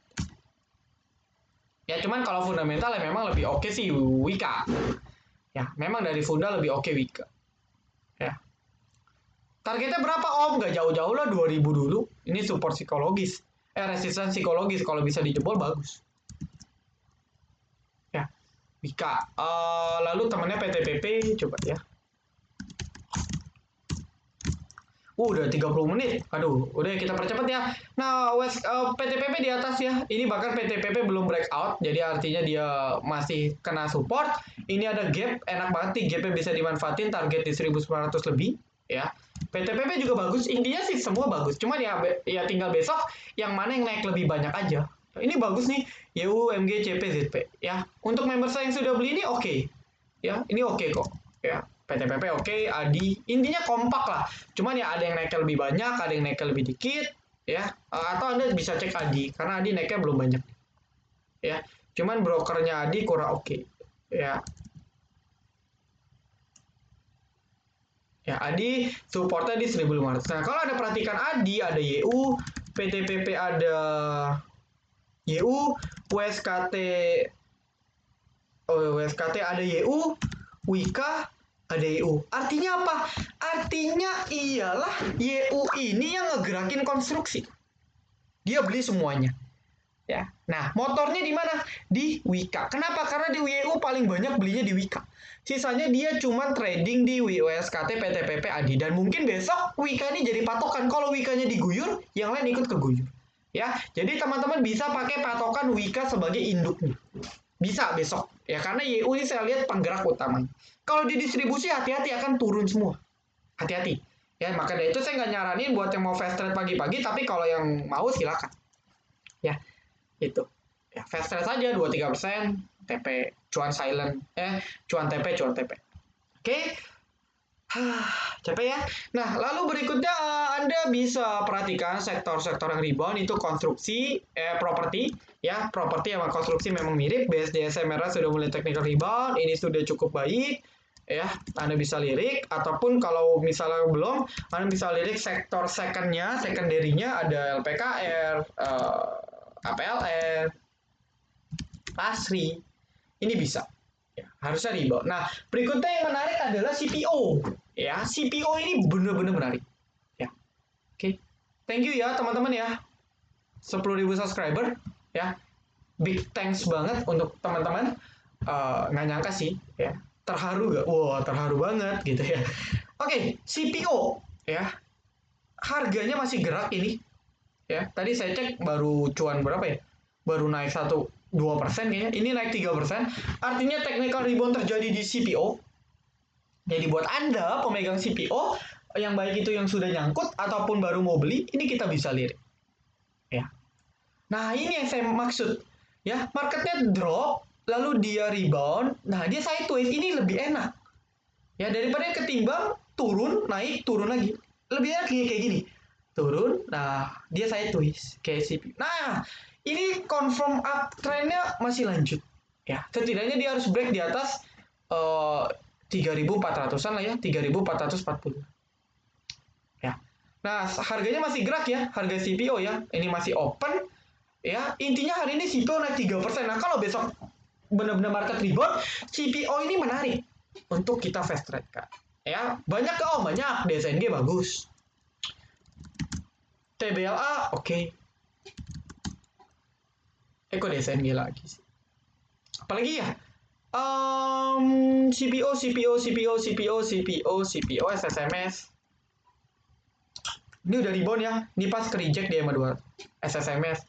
Ya cuman kalau fundamental ya memang lebih oke sih Wika. Ya, memang dari funda lebih oke Wika. Ya. Targetnya berapa Om? Gak jauh-jauh lah 2000 dulu. Ini support psikologis. Resistance psikologis kalau bisa dijebol bagus. Ya. Wika. Lalu temannya PTPP coba ya. Udah 30 menit. Aduh, udah kita percepat ya. Nah, PTPP di atas ya. Ini bahkan PTPP belum breakout, jadi artinya dia masih kena support. Ini ada gap, enak banget nih gapnya bisa dimanfaatin, target di 1900 lebih ya. PTPP juga bagus, intinya sih semua bagus. Cuman ya tinggal besok yang mana yang naik lebih banyak aja. Ini bagus nih, YU, MG, CP, ZP ya. Untuk member saya yang sudah beli ini oke. Ya, ini oke kok. Ya, PTPP oke, Adi. Intinya kompak lah. Cuman ya ada yang naiknya lebih banyak, ada yang naiknya lebih dikit ya. Atau Anda bisa cek Adi karena Adi naiknya belum banyak. Ya. Cuman brokernya Adi kurang oke. Ya. Ya, Adi supportnya di 1500. Nah, kalau Anda perhatikan Adi ada YU, PTPP ada YU, WSKT WSKT ada YU, Wika ada YU. Artinya apa? Artinya ialah YU ini yang ngegerakin konstruksi. Dia beli semuanya. Ya. Nah, motornya di mana? Di Wika. Kenapa? Karena di YU paling banyak belinya di Wika. Sisanya dia cuma trading di WSKT, PTPP, ADI. Dan mungkin besok Wika ini jadi patokan. Kalau Wikanya diguyur, yang lain ikut keguyur. Ya, jadi teman-teman bisa pakai patokan Wika sebagai induknya. Bisa besok ya, karena YU ini saya lihat penggerak utama. Kalau di distribusi hati-hati akan turun semua. Hati-hati. Ya, maka dari itu saya nggak nyaranin buat yang mau fast trade pagi-pagi, tapi kalau yang mau silakan. Ya, itu. Ya, fast trade saja 2-3% TP cuan silent. Cuan TP, cuan TP. Oke. Capek ya. Nah, lalu berikutnya Anda bisa perhatikan sektor-sektor yang rebound itu konstruksi, properti, ya, properti sama konstruksi memang mirip. BSD merah sudah mulai technical rebound, ini sudah cukup baik, ya. Anda bisa lirik, ataupun kalau misalnya belum, Anda bisa lirik sektor second-nya, secondary-nya ada LPKR, APLN, ASRI, ini bisa. Ya, harusnya rebound. Nah, berikutnya yang menarik adalah CPO. Ya, CPO ini benar-benar menarik. Ya, oke. Thank you ya teman-teman ya. 10.000 subscriber. Ya, big thanks banget untuk teman-teman. Nggak nyangka sih. Ya, terharu gak? Wah, terharu banget gitu ya. Oke, CPO. Ya, harganya masih gerak ini. Ya, tadi saya cek baru cuan berapa ya? Baru naik 1-2% kayaknya. Ini naik 3%. Artinya technical rebound terjadi di CPO. Jadi buat Anda pemegang CPO yang baik itu yang sudah nyangkut ataupun baru mau beli, ini kita bisa lirik. Ya. Nah, ini yang saya maksud. Ya, marketnya drop, lalu dia rebound. Nah, dia sideways, ini lebih enak. Ya, daripada ketimbang turun, naik, turun lagi. Lebih enak kayak gini. Turun, nah dia sideways kayak CPO. Nah, ini confirm uptrendnya masih lanjut. Ya, setidaknya dia harus break di atas 3.400-an lah ya, 3.440. Ya. Nah, harganya masih gerak ya, harga CPO ya. Ini masih open. Ya, intinya hari ini CPO naik 3%. Nah, kalau besok benar-benar market rebound, CPO ini menarik untuk kita fast trade kan. Ya, banyak banyak DSNG bagus. TBLA oke. Okay. Kok DSNG lagi sih. Apalagi ya? CPO, CPO, CPO, CPO, CPO, CPO, SSMS. Ini udah rebound ya. Ini pas ke reject dia sama 2 SSMS.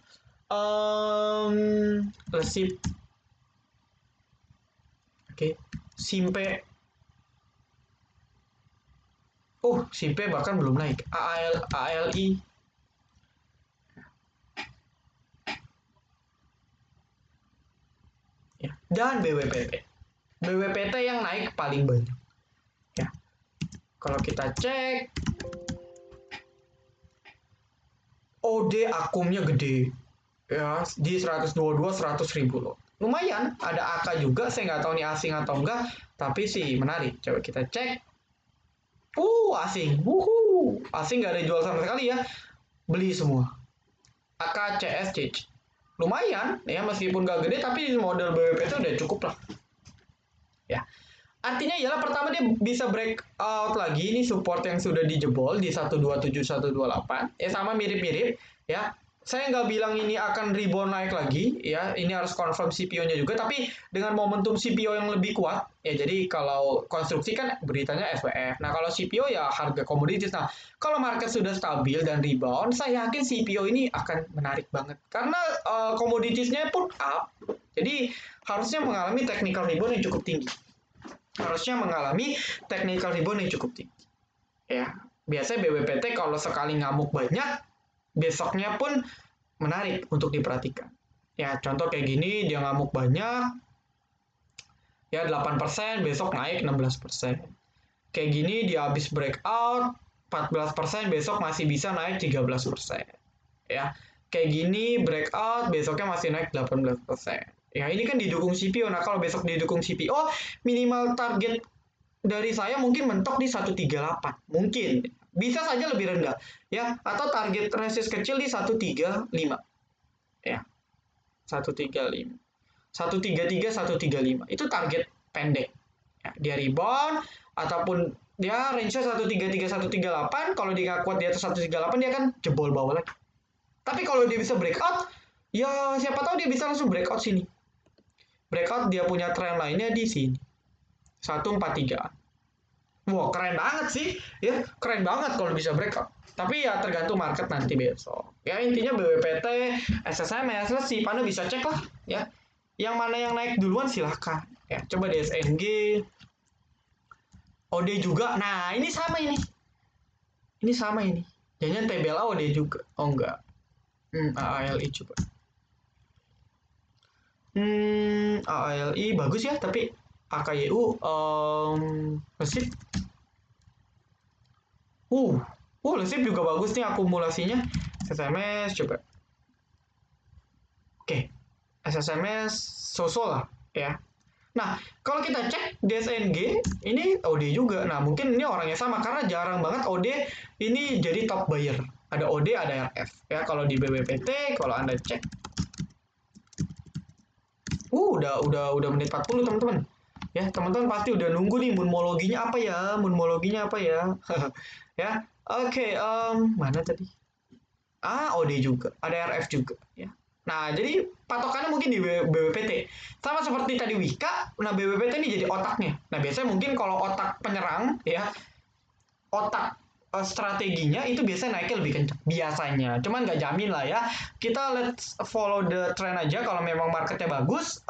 Resip. Oke. Simpe. Simpe bahkan belum naik. ALI. Ya. Dan BWPT. BWPT yang naik paling banyak. Ya. Kalau kita cek OD akumnya gede. Ya, di 122-100 ribu loh. Lumayan, ada AK juga, saya nggak tahu nih asing atau enggak, tapi sih menarik. Coba kita cek. Asing. Asing nggak ada jual sama sekali ya. Beli semua. AK, CS, CC. Lumayan, ya meskipun nggak gede, tapi model BWP itu udah cukup lah. Ya. Artinya ialah pertama dia bisa breakout lagi, ini support yang sudah dijebol di 127, 128. Ya sama mirip-mirip, ya. Saya nggak bilang ini akan rebound naik lagi, ya. Ini harus confirm CPO-nya juga, tapi dengan momentum CPO yang lebih kuat, ya. Jadi kalau konstruksi kan beritanya SWF. Nah kalau CPO ya harga komoditas. Nah kalau market sudah stabil dan rebound, saya yakin CPO ini akan menarik banget karena komoditasnya pun up. Jadi harusnya mengalami technical rebound yang cukup tinggi. Harusnya mengalami technical rebound yang cukup tinggi. Ya, biasanya BWPT kalau sekali ngamuk banyak, besoknya pun menarik untuk diperhatikan. Ya, contoh kayak gini, dia ngamuk banyak, ya 8%, besok naik 16%. Kayak gini dia habis breakout, 14%, besok masih bisa naik 13%. Ya, kayak gini breakout, besoknya masih naik 18%. Ya, ini kan didukung CPO. Nah, kalau besok didukung CPO, minimal target dari saya mungkin mentok di 138. Mungkin. Bisa saja lebih rendah. Ya, atau target resist kecil di 135. Ya, 135. 133, 135. Itu target pendek. Ya, dia rebound, ataupun dia range-nya 133, 138. Kalau dia nggak kuat di atas 138, dia akan jebol bawah lagi. Tapi kalau dia bisa breakout, ya siapa tahu dia bisa langsung breakout sini. Breakout dia punya trend lainnya di sini. 143. Wah, keren banget sih. Ya, keren banget kalau bisa breakout. Tapi ya tergantung market nanti besok. Ya intinya BWPT, SSMS, sih Anda bisa cek lah ya. Yang mana yang naik duluan silahkan. Ya, coba DSNG, OD juga. Nah, ini sama ini. Ini sama ini. Jangan TBLA OD juga. Oh enggak. AALI coba. AALI bagus ya, tapi AKYU resip. Uh, resip juga bagus nih akumulasinya. SSMS coba. Oke, SSMS sosol lah ya. Nah, kalau kita cek DSNG, ini OD juga. Nah, mungkin ini orangnya sama karena jarang banget OD ini jadi top buyer. Ada OD, ada RF. Ya, kalau di BBPT, kalau Anda cek, udah menit 40 teman-teman. Ya, teman-teman pasti udah nunggu nih munmologinya apa ya? Munmologinya apa ya? Ya. Oke, mana tadi? OD juga, ada RF juga ya. Nah, jadi patokannya mungkin di BBPT. Sama seperti tadi Wika, nah BBPT ini jadi otaknya. Nah, biasanya mungkin kalau otak penyerang ya, otak strateginya itu biasanya naiknya lebih kencang biasanya. Cuman nggak jamin lah ya. Kita let's follow the trend aja. Kalau memang marketnya bagus,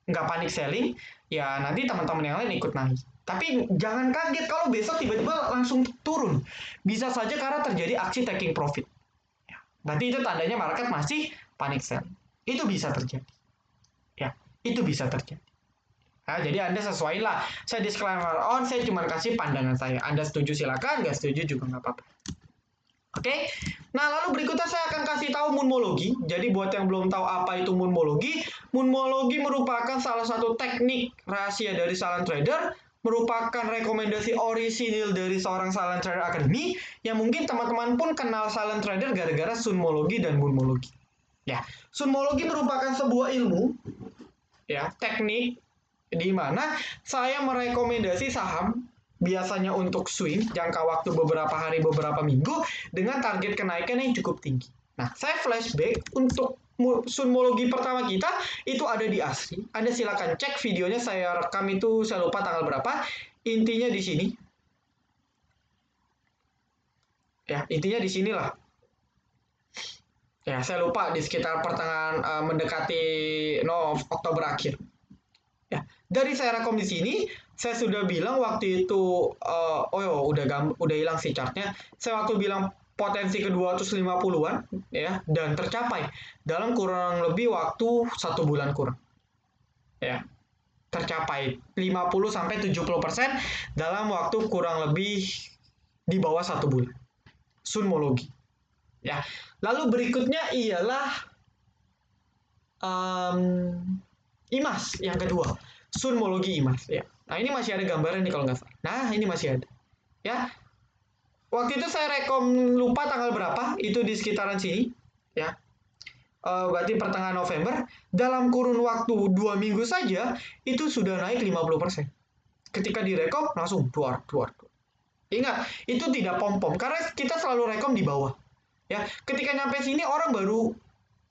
nggak panik selling, ya nanti teman-teman yang lain ikut naik. Tapi jangan kaget kalau besok tiba-tiba langsung turun. Bisa saja karena terjadi aksi taking profit. Nanti itu tandanya market masih panic sell. Itu bisa terjadi. Ya, itu bisa terjadi. Nah, jadi Anda sesuaiin lah. Saya disclaimer on, saya cuma kasih pandangan saya. Anda setuju silakan, nggak setuju juga nggak apa-apa. Oke, nah lalu berikutnya saya akan kasih tahu moonmologi. Jadi buat yang belum tahu apa itu moonmologi, moonmologi merupakan salah satu teknik rahasia dari silent trader, merupakan rekomendasi orisinil dari seorang silent trader academy yang mungkin teman-teman pun kenal silent trader gara-gara sunmologi dan moonmologi. Ya, sunmologi merupakan sebuah ilmu, ya teknik di mana saya merekomendasi saham biasanya untuk swing jangka waktu beberapa hari beberapa minggu dengan target kenaikan yang cukup tinggi. Nah, saya flashback untuk sunmologi pertama kita itu ada di Asri. Anda silakan cek videonya, saya rekam itu saya lupa tanggal berapa. Intinya di sini. Ya, intinya di sinilah. Ya, saya lupa di sekitar pertengahan mendekati Oktober akhir. Ya, dari saya rekom di sini, saya sudah bilang waktu itu, udah hilang sih chartnya. Saya waktu bilang potensi ke 250-an, ya, dan tercapai dalam kurang lebih waktu 1 bulan kurang. Ya, tercapai 50-70% dalam waktu kurang lebih di bawah 1 bulan. Sunmologi. Ya, lalu berikutnya ialah IMAS yang kedua. Sunmologi IMAS ya. Nah, ini masih ada gambaran nih kalau nggak salah. Nah, ini masih ada. Ya. Waktu itu saya rekom lupa tanggal berapa, itu di sekitaran sini ya. Berarti pertengahan November, dalam kurun waktu 2 minggu saja itu sudah naik 50%. Ketika direkom langsung duar. Ingat, itu tidak pom-pom karena kita selalu rekom di bawah. Ya, ketika nyampe sini orang baru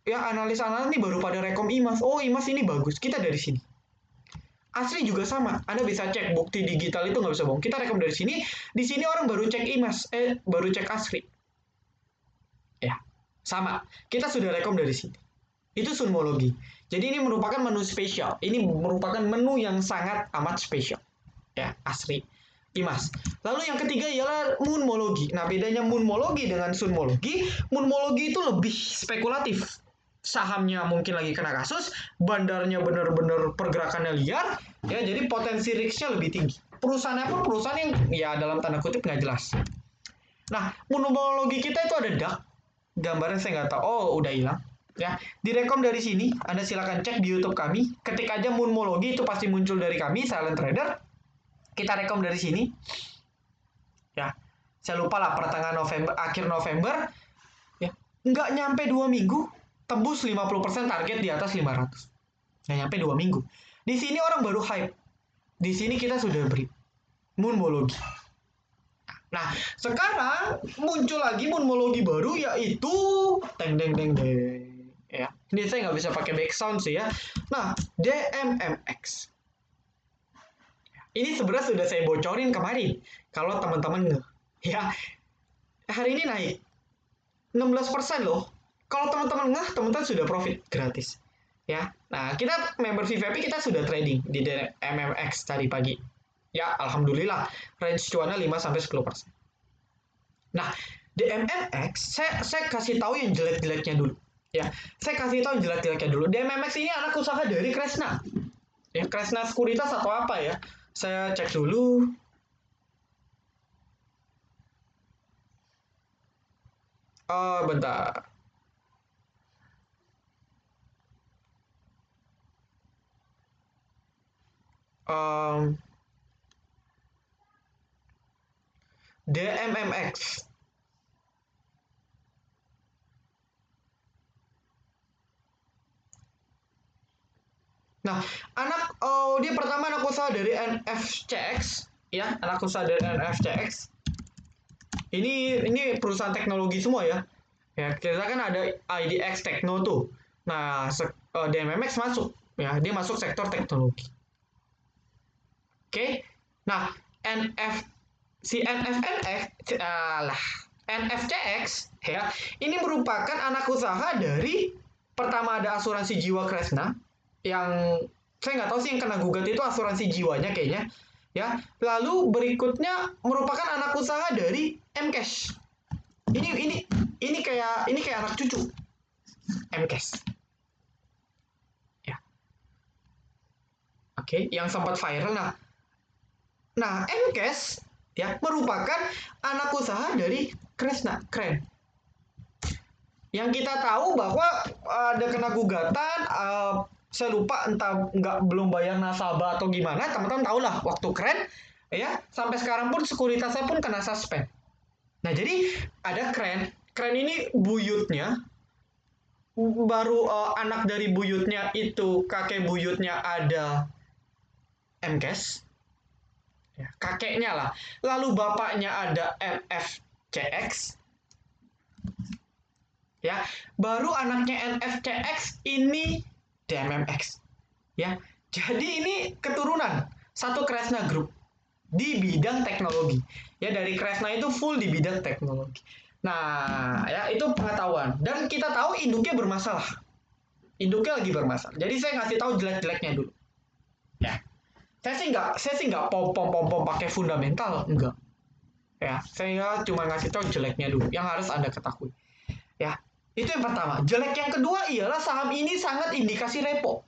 ya analis-analis ini baru pada rekom IMAS. Oh, IMAS ini bagus. Kita dari sini. Asri juga sama. Anda bisa cek bukti digital itu nggak bisa bohong. Kita rekom dari sini. Di sini orang baru cek IMAS, baru cek Asri. Ya, sama. Kita sudah rekom dari sini. Itu sunmologi. Jadi ini merupakan menu spesial. Ini merupakan menu yang sangat amat spesial. Ya, Asri. IMAS. Lalu yang ketiga ialah moonmologi. Nah, bedanya moonmologi dengan sunmologi, moonmologi itu lebih spekulatif. Sahamnya mungkin lagi kena kasus, bandarnya benar-benar pergerakannya liar, ya jadi potensi risknya lebih tinggi. Perusahaannya pun perusahaan yang ya dalam tanda kutip nggak jelas. Nah, moonmologi kita itu ada DAX, gambarnya saya nggak tahu. Oh, udah hilang. Ya, direkom dari sini. Anda silakan cek di YouTube kami. Ketik aja moonmologi itu pasti muncul dari kami, Silent Trader. Kita rekom dari sini. Ya, saya lupa lah pertengahan November, akhir November. Ya, nggak nyampe 2 minggu, tembus 50% target di atas 500. Nggak nyampe 2 minggu. Di sini orang baru hype. Di sini kita sudah beri. Moonmologi. Nah, sekarang muncul lagi moonmologi baru yaitu deng. Ya, ini saya nggak bisa pakai background sih ya. Nah, DMMX. Ini sebenarnya sudah saya bocorin kemarin. Kalau teman-teman nge, ya hari ini naik 16% loh. Kalau teman-teman ngeh, teman-teman sudah profit gratis. Ya. Nah, kita member VVIP kita sudah trading di MMX tadi pagi. Ya, alhamdulillah range cuannya 5 sampai 10%. Nah, di MMX saya kasih tahu yang jelek-jeleknya dulu. Ya, saya kasih tahu yang jelek-jeleknya dulu. Di MMX ini anak usaha dari Kresna. Ya, Kresna Sekuritas atau apa ya? Saya cek dulu. Oh, bentar. Um, DMMX. Nah, dia pertama anak usaha dari NFCX, ya, anak usaha dari NFCX. Ini perusahaan teknologi semua ya. Ya, kita kan ada IDX Tekno tuh. Nah, DMMX masuk, ya, dia masuk sektor teknologi. Oke. Nah, NF si NFNX NFCX ya, ini merupakan anak usaha dari pertama ada asuransi jiwa Kresna yang saya nggak tahu sih yang kena gugat itu asuransi jiwanya kayaknya ya. Lalu berikutnya merupakan anak usaha dari Mcash. Ini kayak anak cucu Mcash. Ya. Oke, yang sempat viral. Nah, Mcash ya merupakan anak usaha dari Kresna, keren. Yang kita tahu bahwa ada kena gugatan, saya lupa entah nggak belum bayar nasabah atau gimana, teman-teman tahu lah waktu keren, ya sampai sekarang pun sekuritasnya pun kena suspend. Nah jadi ada keren, keren ini buyutnya, baru anak dari buyutnya itu kakek buyutnya ada MCAS, ya, kakeknya lah, lalu bapaknya ada NFCX, ya baru anaknya NFCX ini DMMX, ya jadi ini keturunan satu Kresna Group di bidang teknologi, ya dari Kresna itu full di bidang teknologi. Nah ya itu pengetahuan dan kita tahu induknya bermasalah, induknya lagi bermasalah, jadi saya ngasih tahu jelek-jeleknya dulu ya. Saya sih nggak pom pakai fundamental, enggak ya, saya cuma ngasih tahu jeleknya dulu yang harus Anda ketahui. Ya, itu yang pertama. Jelek yang kedua ialah saham ini sangat indikasi repo.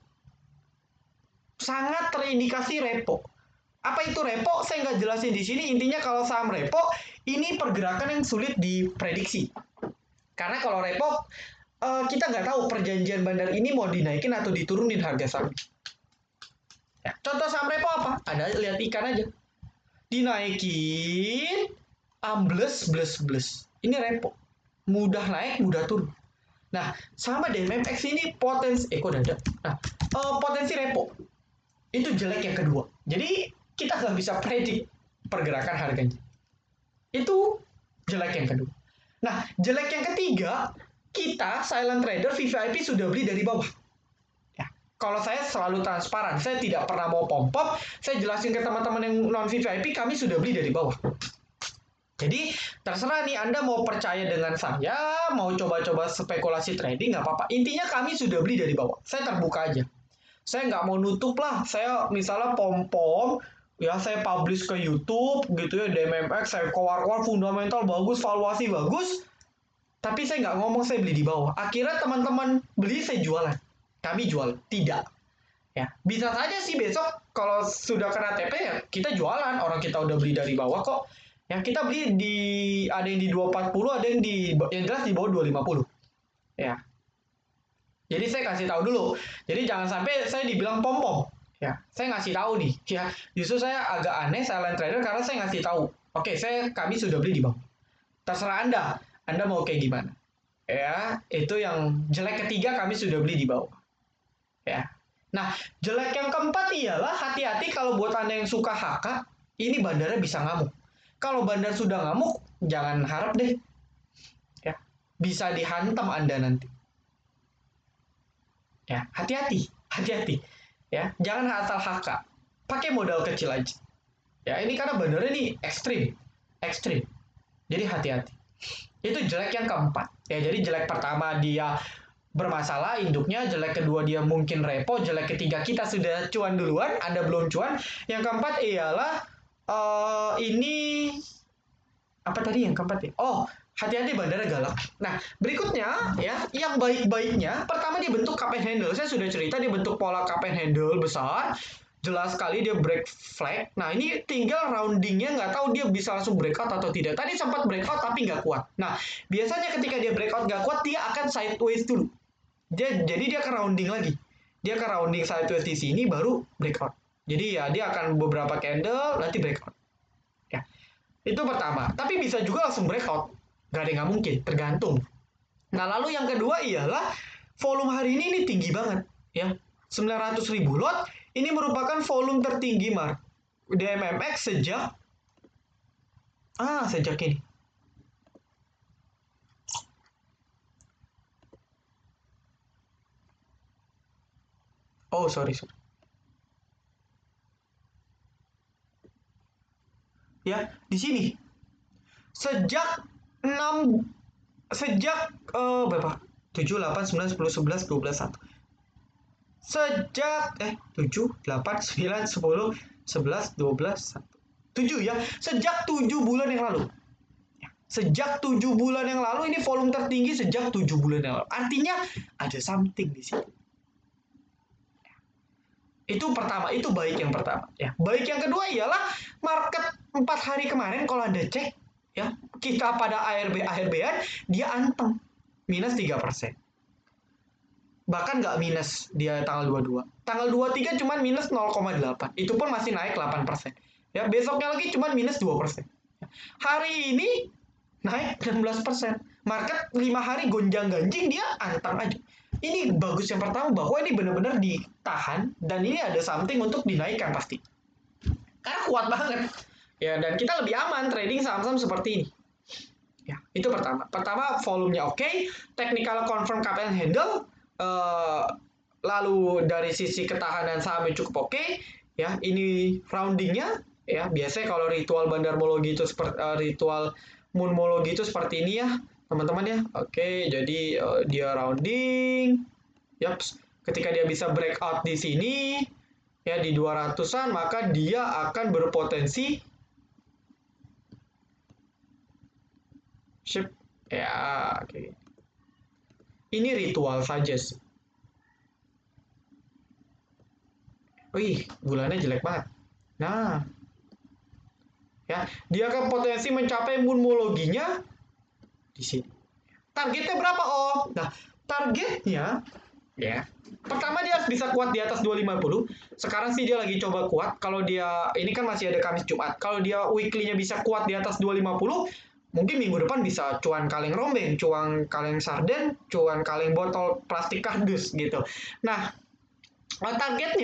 Sangat terindikasi repo. Apa itu repo? Saya nggak jelasin di sini. Intinya kalau saham repo, ini pergerakan yang sulit diprediksi. Karena kalau repo, kita nggak tahu perjanjian bandar ini mau dinaikin atau diturunin harga saham. Ya, contoh saham repo apa? Ada lihat ikan aja. Dinaikin, ambles, bles, bles. Ini repo. Mudah naik, mudah turun. Nah, sama DMMX ini kok ada? Nah, potensi repo itu jelek yang kedua. Jadi kita nggak bisa predik pergerakan harganya. Itu jelek yang kedua. Nah, jelek yang ketiga, kita silent trader VVIP sudah beli dari bawah. Ya, kalau saya selalu transparan, saya tidak pernah mau pom-pom. Saya jelasin ke teman-teman yang non VVIP, kami sudah beli dari bawah. Jadi terserah nih Anda mau percaya dengan saya, mau coba-coba spekulasi trading nggak apa-apa. Intinya kami sudah beli dari bawah. Saya terbuka aja. Saya nggak mau nutup lah. Saya misalnya pom-pom, ya saya publish ke YouTube gitu ya, DMMX, saya keluar-keluar fundamental bagus, valuasi bagus. Tapi saya nggak ngomong saya beli di bawah. Akhirnya teman-teman beli, saya jualan. Kami jual. Tidak. Ya, bisa saja sih besok kalau sudah kena TP ya kita jualan, orang kita udah beli dari bawah kok. Yang kita beli ada yang di 240, ada yang jelas di bawah 250. Ya. Jadi saya kasih tahu dulu. Jadi jangan sampai saya dibilang pom-pom. Ya, saya ngasih tahu nih. Ya, justru saya agak aneh silent trader karena saya ngasih tahu. Oke, kami sudah beli di bawah. Terserah Anda. Anda mau kayak gimana? Ya, itu yang jelek ketiga kami sudah beli di bawah. Ya. Nah, jelek yang keempat ialah hati-hati kalau buat Anda yang suka HK, ini bandarnya bisa ngamuk. Kalau bandar sudah ngamuk, jangan harap deh. Ya, bisa dihantam Anda nanti. Ya, hati-hati, hati-hati. Ya, jangan asal HK. Pakai modal kecil aja. Ya, ini karena bandarnya nih ekstrim. Jadi hati-hati. Itu jelek yang keempat. Ya, jadi jelek pertama dia bermasalah induknya, jelek kedua dia mungkin repo, jelek ketiga kita sudah cuan duluan, Anda belum cuan. Yang keempat ialah ini apa tadi yang keempat ya? Oh, hati-hati bandara galak. Nah, berikutnya ya, yang baik-baiknya, pertama dia bentuk cup and handle. Saya sudah cerita dia bentuk pola cup and handle besar, jelas sekali dia break flag. Nah, ini tinggal roundingnya, nggak tahu dia bisa langsung breakout atau tidak. Tadi sempat breakout tapi nggak kuat. Nah, biasanya ketika dia breakout nggak kuat, dia akan sideways dulu. Jadi dia akan rounding lagi. Dia akan rounding sideways di sini baru breakout. Jadi ya dia akan beberapa candle nanti breakout. Ya, itu pertama. Tapi bisa juga langsung breakout. Gak ada yang nggak mungkin, tergantung. Nah, lalu yang kedua ialah volume hari ini tinggi banget. Ya, 900.000 lot. Ini merupakan volume tertinggi, Mar. DMMX sejak ini. Oh, sorry. Ya, di sini. Sejak 6 sejak berapa? 7 8 9 10 11 12 1. Sejak 7 8 9 10 11 12 1. 7 ya. Sejak 7 bulan yang lalu. Sejak 7 bulan yang lalu ini volume tertinggi sejak 7 bulan yang lalu. Artinya ada something di situ. Itu pertama, itu baik yang pertama. Ya, baik yang kedua ialah market 4 hari kemarin kalau Anda cek ya, kita pada ARB-an dia anteng minus 3%. Bahkan nggak minus dia tanggal 22. Tanggal 23 cuma minus 0,8. Itu pun masih naik 8%. Ya, besoknya lagi cuma minus 2%. Hari ini naik 16%. Market 5 hari gonjang-ganjing dia anteng aja. Ini bagus yang pertama bahwa ini benar-benar ditahan dan ini ada something untuk dinaikkan pasti. Karena kuat banget. Ya, dan kita lebih aman trading saham-saham seperti ini. Ya, itu pertama. Pertama volumenya oke, technical confirm cup and handle, lalu dari sisi ketahanan sahamnya cukup oke. Ya, ini roundingnya ya biasanya kalau ritual bandarmologi itu seperti ritual moonmologi itu seperti ini ya teman-teman ya. Oke, jadi dia rounding. Yaps, ketika dia bisa breakout di sini ya di 200-an maka dia akan berpotensi ship ya oke. Ini ritual saja sih. Wih, bulannya jelek banget. Nah, ya, dia akan potensi mencapai moonmologinya di sini. Targetnya berapa, Om? Nah, targetnya ya. Pertama dia harus bisa kuat di atas 250. Sekarang sih dia lagi coba kuat. Kalau dia ini kan masih ada Kamis Jumat. Kalau dia weekly-nya bisa kuat di atas 250, mungkin minggu depan bisa cuan kaleng rombeng, cuan kaleng sarden, cuan kaleng botol plastik kardus gitu. Nah, target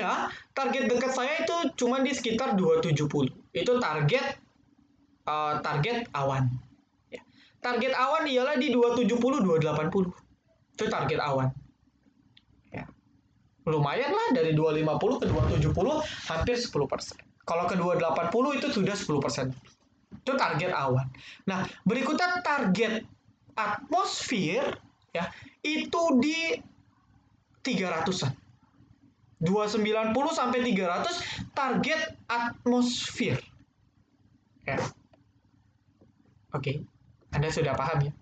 dekat saya itu cuma di sekitar 270. Itu target awan. Ya. Target awan ialah di 270 280. Itu target awan. Ya. Lumayan lah dari 250 ke 270 hampir 10%. Kalau ke 280 itu sudah 10%. Itu target awan. Nah, berikutnya target atmosfer ya, itu di 300-an. 290 sampai 300 target atmosfer. Ya. Oke. Anda sudah paham ya?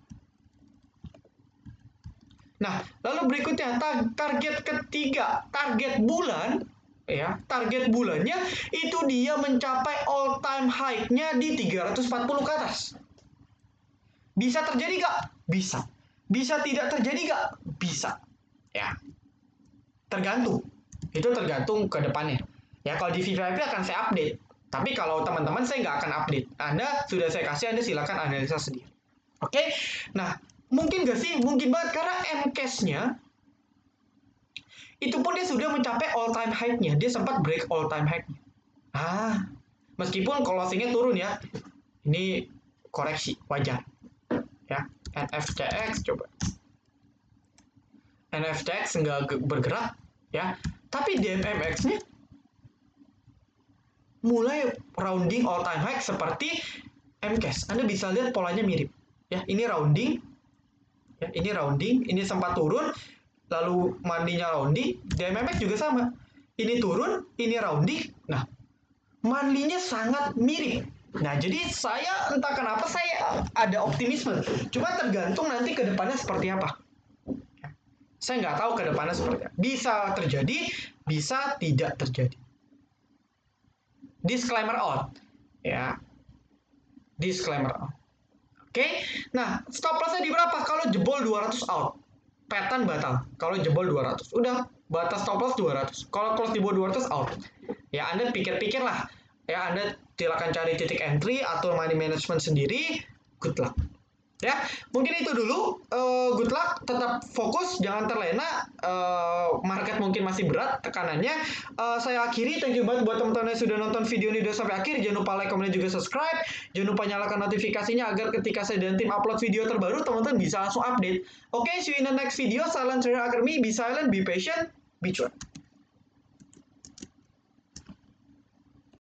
Nah, lalu berikutnya target ketiga, target bulan ya, target bulannya itu dia mencapai all time high-nya di 340 ke atas. Bisa terjadi gak? Bisa. Bisa tidak terjadi gak? Bisa. Ya. Tergantung. Itu tergantung ke depannya. Ya, kalau di VVIP akan saya update. Tapi kalau teman-teman saya nggak akan update. Anda sudah saya kasih, Anda silakan analisa sendiri. Oke? Nah, mungkin nggak sih? Mungkin banget karena MCAS-nya itu pun dia sudah mencapai all time high-nya. Dia sempat break all time high-nya. Meskipun closing-nya turun ya. Ini koreksi, wajar. Ya, NFTX coba. NFTX nggak bergerak ya. Tapi DMMX-nya mulai rounding all time high seperti MCAS. Anda bisa lihat polanya mirip. Ya, ini rounding, ya, ini sempat turun, lalu mandinya rounding. Di MMX juga sama. Ini turun, ini rounding. Nah, mandinya sangat mirip. Nah, jadi saya entah kenapa saya ada optimisme. Cuma tergantung nanti ke depannya seperti apa. Saya nggak tahu ke depannya seperti apa. Bisa terjadi, bisa tidak terjadi. Disclaimer on. Ya. Disclaimer on. Oke. Nah, stop lossnya di berapa? Kalau jebol 200 out. Pattern batal. Kalau jebol 200. Udah, batas stop loss 200. Kalau close di bawah 200 out. Ya, Anda pikir-pikir lah. Ya, Anda silakan cari titik entry atau money management sendiri. Good luck. Ya, mungkin itu dulu. Good luck, tetap fokus, jangan terlena. Market mungkin masih berat tekanannya. Saya akhiri, thank you banget buat teman-teman yang sudah nonton video ini udah sampai akhir. Jangan lupa like, comment, dan juga subscribe. Jangan lupa nyalakan notifikasinya agar ketika saya dan tim upload video terbaru, teman-teman bisa langsung update. Oke, see you in the next video. Silent Trader Academy, be silent, be patient, be true.